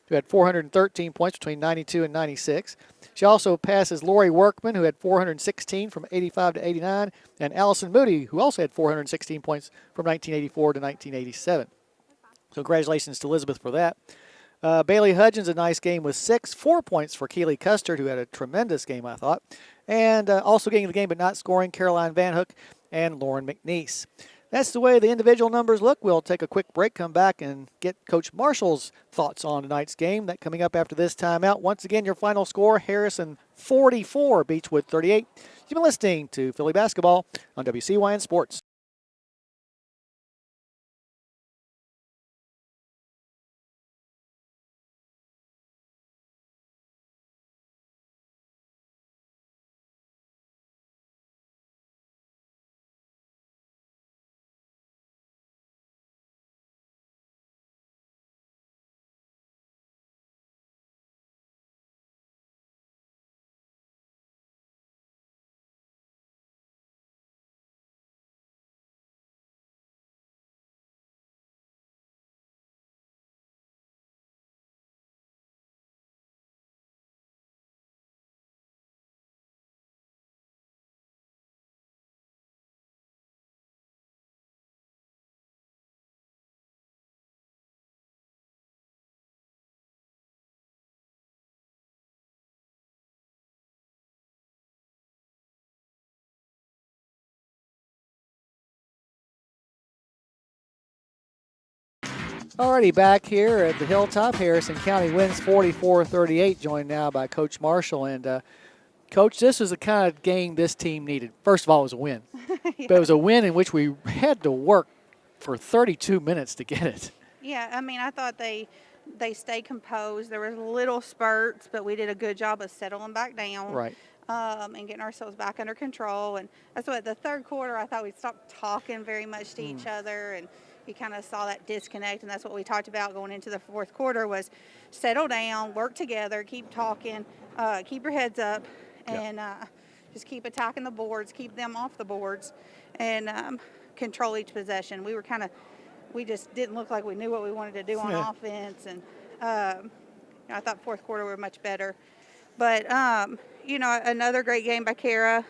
who had 413 points between 92 and 96. She also passes Lori Workman, who had 416 from 85 to 89, and Allison Moody, who also had 416 points from 1984 to 1987. So congratulations to Elizabeth for that. Bailey Hudgens, a nice game with 6. 4 points for Keely Custard, who had a tremendous game, I thought. And also getting the game but not scoring, Caroline Van Hook and Lauren McNeese. That's the way the individual numbers look. We'll take a quick break, come back, and get Coach Marshall's thoughts on tonight's game. That coming up after this timeout. Once again, your final score, Harrison 44, Beachwood 38. You've been listening to Philly Basketball on WCYN Sports. Alrighty, back here at the Hilltop, Harrison County wins 44-38, joined now by Coach Marshall. And Coach, this was the kind of game this team needed. First of all, it was a win. Yeah. But it was a win in which we had to work for 32 minutes to get it. Yeah, I mean, I thought they stayed composed. There was little spurts, but we did a good job of settling back down. Right. And getting ourselves back under control. And that's what the third quarter, I thought we stopped talking very much to each other, and you kind of saw that disconnect. And that's what we talked about going into the fourth quarter was settle down, work together, keep talking, keep your heads up, and just keep attacking the boards, keep them off the boards, and control each possession. We just didn't look like we knew what we wanted to do on offense. And I thought fourth quarter we were much better. But, another great game by Kara.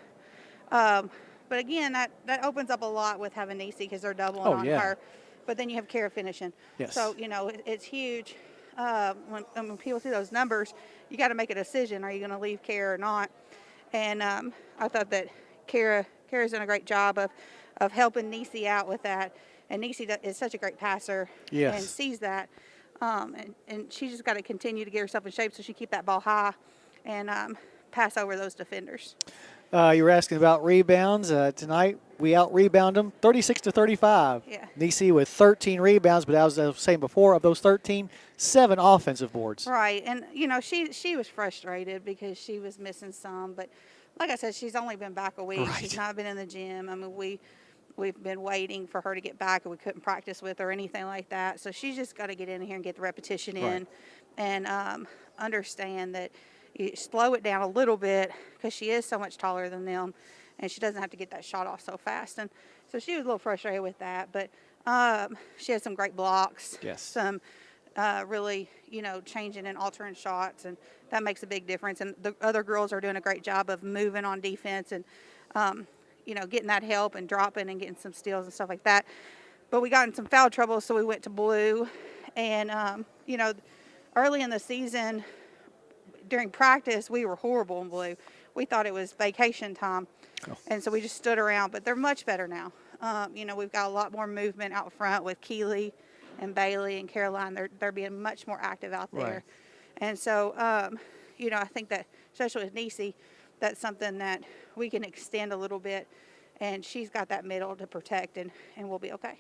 But, again, that opens up a lot with having Niecy because they're doubling on her. But then you have Kara finishing. Yes. So, it's huge. When people see those numbers, you got to make a decision. Are you going to leave Kara or not? And I thought that Kara's done a great job of helping Niecy out with that. And Niecy is such a great passer and sees that. And she just got to continue to get herself in shape so she keep that ball high and pass over those defenders. You were asking about rebounds. Tonight, we out-rebound them 36-35. Yeah. Nisi with 13 rebounds, but as I was saying before, of those 13, 7 offensive boards. Right, and she was frustrated because she was missing some, but like I said, she's only been back a week. Right. She's not been in the gym. I mean, we've been waiting for her to get back, and we couldn't practice with her or anything like that. So she's just got to get in here and get the repetition in, Right. and understand that you slow it down a little bit because she is so much taller than them, and she doesn't have to get that shot off so fast. And so she was a little frustrated with that, but she had some great blocks. Yes. Some really, changing and altering shots, and that makes a big difference. And the other girls are doing a great job of moving on defense and, getting that help and dropping and getting some steals and stuff like that. But we got in some foul trouble, so we went to blue. And, early in the season, during practice, we were horrible in blue. We thought it was vacation time, and so we just stood around. But they're much better now. We've got a lot more movement out front with Keeley and Bailey and Caroline. They're being much more active out there. Right. And so, I think that, especially with Nisi, that's something that we can extend a little bit, and she's got that middle to protect, and we'll be okay.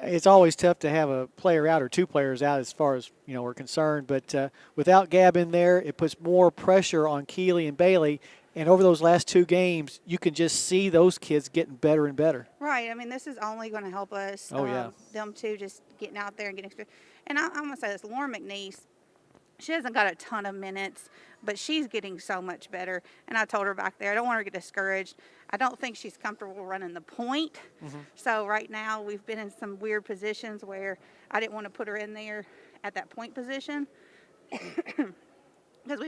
It's always tough to have a player out or 2 players out as far as, we're concerned. But without Gab in there, it puts more pressure on Keeley and Bailey. And over those last 2 games, you can just see those kids getting better and better. Right. I mean, this is only going to help us. Oh, yeah. Them two just getting out there and getting experience. And I'm going to say this, Lauren McNeese, she hasn't got a ton of minutes, but she's getting so much better. And I told her back there, I don't want her to get discouraged. I don't think she's comfortable running the point. Mm-hmm. So right now we've been in some weird positions where I didn't want to put her in there at that point position because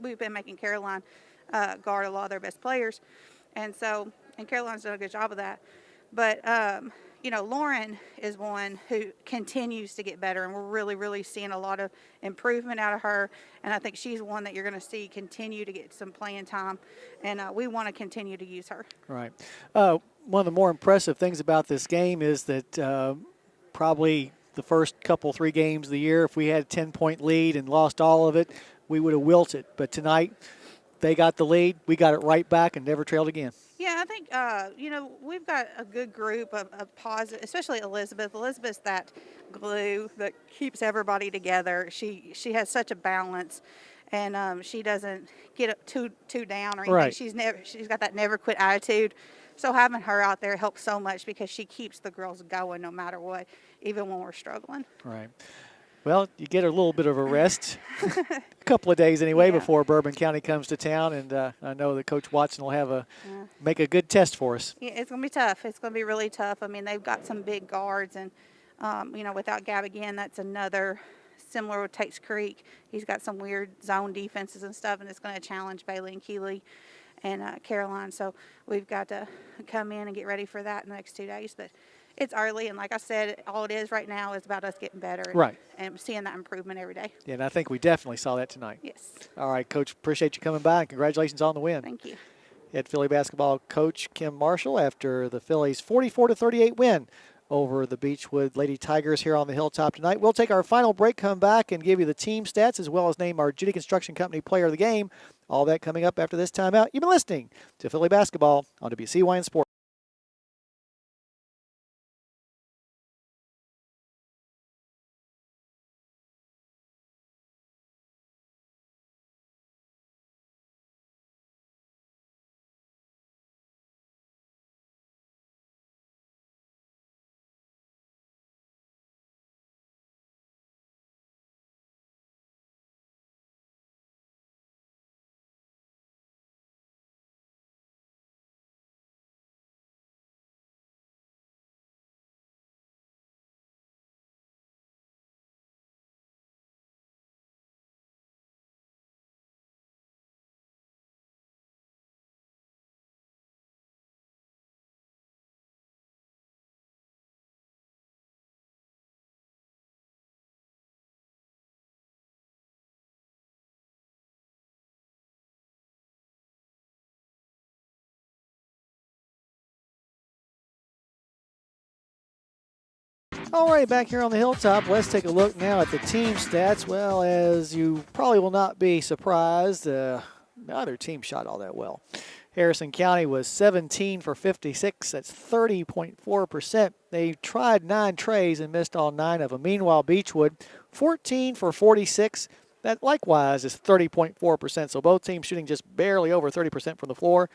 we've been making Caroline guard a lot of their best players. And Caroline's done a good job of that. But, Lauren is one who continues to get better, and we're really, really seeing a lot of improvement out of her. And I think she's one that you're going to see continue to get some playing time, and we want to continue to use her. Right. One of the more impressive things about this game is that probably the first 3 games of the year, if we had a 10-point lead and lost all of it, we would have wilted. But tonight, they got the lead, we got it right back and never trailed again. Yeah, I think, we've got a good group of positive, especially Elizabeth. Elizabeth's that glue that keeps everybody together. She has such a balance, and she doesn't get too down or anything. Right. She's got that never quit attitude. So having her out there helps so much because she keeps the girls going no matter what, even when we're struggling. Right. Well, you get a little bit of a rest, a couple of days anyway, before Bourbon County comes to town, and I know that Coach Watson will have make a good test for us. Yeah, it's going to be tough. It's going to be really tough. I mean, they've got some big guards, and, without Gab again, that's another similar with Tate's Creek. He's got some weird zone defenses and stuff, and it's going to challenge Bailey and Keeley and Caroline. So we've got to come in and get ready for that in the next 2 days. But it's early, and like I said, all it is right now is about us getting better and seeing that improvement every day. Yeah, and I think we definitely saw that tonight. Yes. All right, Coach, appreciate you coming by, and congratulations on the win. Thank you. Head Philly basketball coach Kim Marshall after the Phillies' 44-38 win over the Beachwood Lady Tigers here on the Hilltop tonight. We'll take our final break, come back, and give you the team stats as well as name our Judy Construction Company player of the game. All that coming up after this timeout. You've been listening to Philly Basketball on WCYN Sports. All right, back here on the Hilltop, let's take a look now at the team stats. Well, as you probably will not be surprised, neither team shot all that well. Harrison County was 17 for 56. That's 30.4%. They tried 9 trays and missed all 9 of them. Meanwhile, Beachwood, 14 for 46. That likewise is 30.4%. So both teams shooting just barely over 30% from the floor.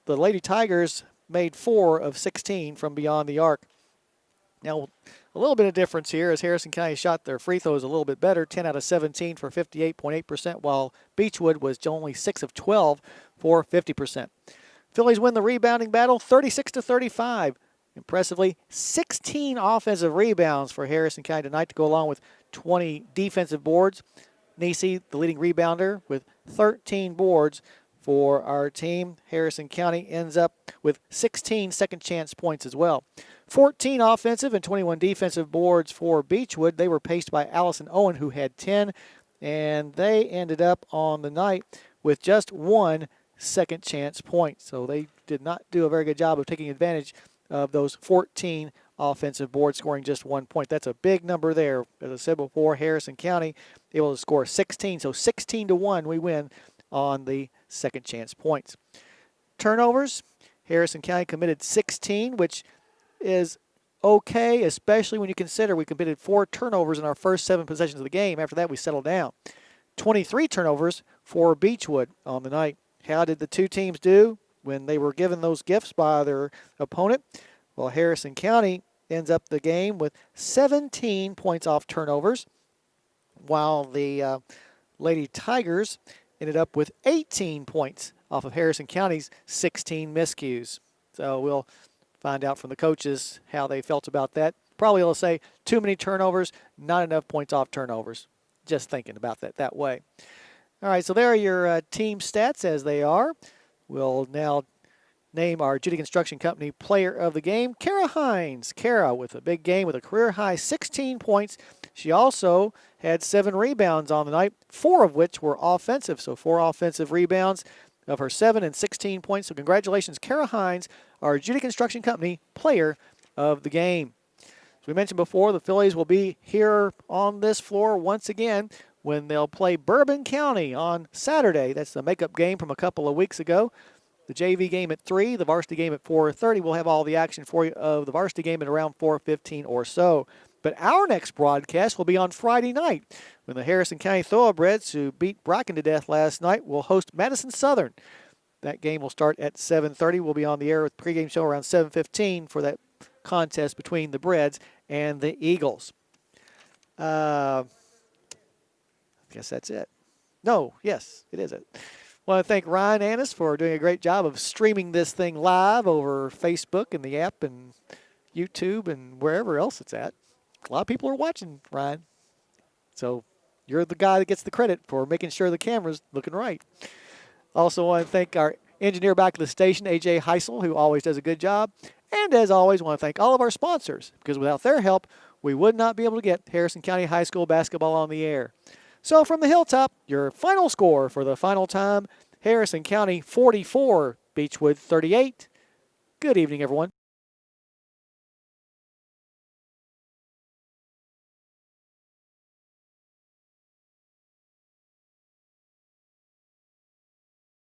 The Lady Tigers made 4 of 16 from beyond the arc. Now, a little bit of difference here as Harrison County shot their free throws a little bit better, 10 out of 17 for 58.8%, while Beachwood was only 6 of 12 for 50%. Phillies win the rebounding battle 36-35. Impressively, 16 offensive rebounds for Harrison County tonight to go along with 20 defensive boards. Nisi, the leading rebounder, with 13 boards for our team. Harrison County ends up with 16 second chance points as well. 14 offensive and 21 defensive boards for Beachwood. They were paced by Allison Owen, who had 10, and they ended up on the night with just 1 second chance point. So they did not do a very good job of taking advantage of those 14 offensive boards, scoring just 1 point. That's a big number there. As I said before, Harrison County able to score 16. So 16-1, we win on the second chance points. Turnovers, Harrison County committed 16, which is okay, especially when you consider we committed 4 turnovers in our first 7 possessions of the game. After that, we settled down. 23 turnovers for Beachwood on the night. How did the two teams do when they were given those gifts by their opponent? Well, Harrison County ends up the game with 17 points off turnovers, while the Lady Tigers ended up with 18 points off of Harrison County's 16 miscues. So we'll find out from the coaches how they felt about that. Probably will say too many turnovers, not enough points off turnovers. Just thinking about that way. All right, so there are your team stats as they are. We'll now name our Judy Construction Company player of the game, Kara Hines. Kara with a big game with a career-high 16 points. She also had 7 rebounds on the night, 4 of which were offensive. So 4 offensive rebounds of her 7 and 16 points. So congratulations, Kara Hines, our Judy Construction Company player of the game. As we mentioned before, the Phillies will be here on this floor once again when they'll play Bourbon County on Saturday. That's the makeup game from a couple of weeks ago. The JV game at 3, the varsity game at 4:30. We'll have all the action for you of the varsity game at around 4:15 or so. But our next broadcast will be on Friday night when the Harrison County Thoroughbreds, who beat Bracken to death last night, will host Madison Southern. That game will start at 7:30. We'll be on the air with the pregame show around 7:15 for that contest between the Breds and the Eagles. I guess that's it. No, yes, it is it. I want to thank Ryan Annis for doing a great job of streaming this thing live over Facebook and the app and YouTube and wherever else it's at. A lot of people are watching, Ryan. So you're the guy that gets the credit for making sure the camera's looking right. Also want to thank our engineer back at the station, AJ Heisel, who always does a good job. And as always, want to thank all of our sponsors, because without their help, we would not be able to get Harrison County High School basketball on the air. So from the hilltop, your final score for the final time, Harrison County 44, Beachwood 38. Good evening, everyone.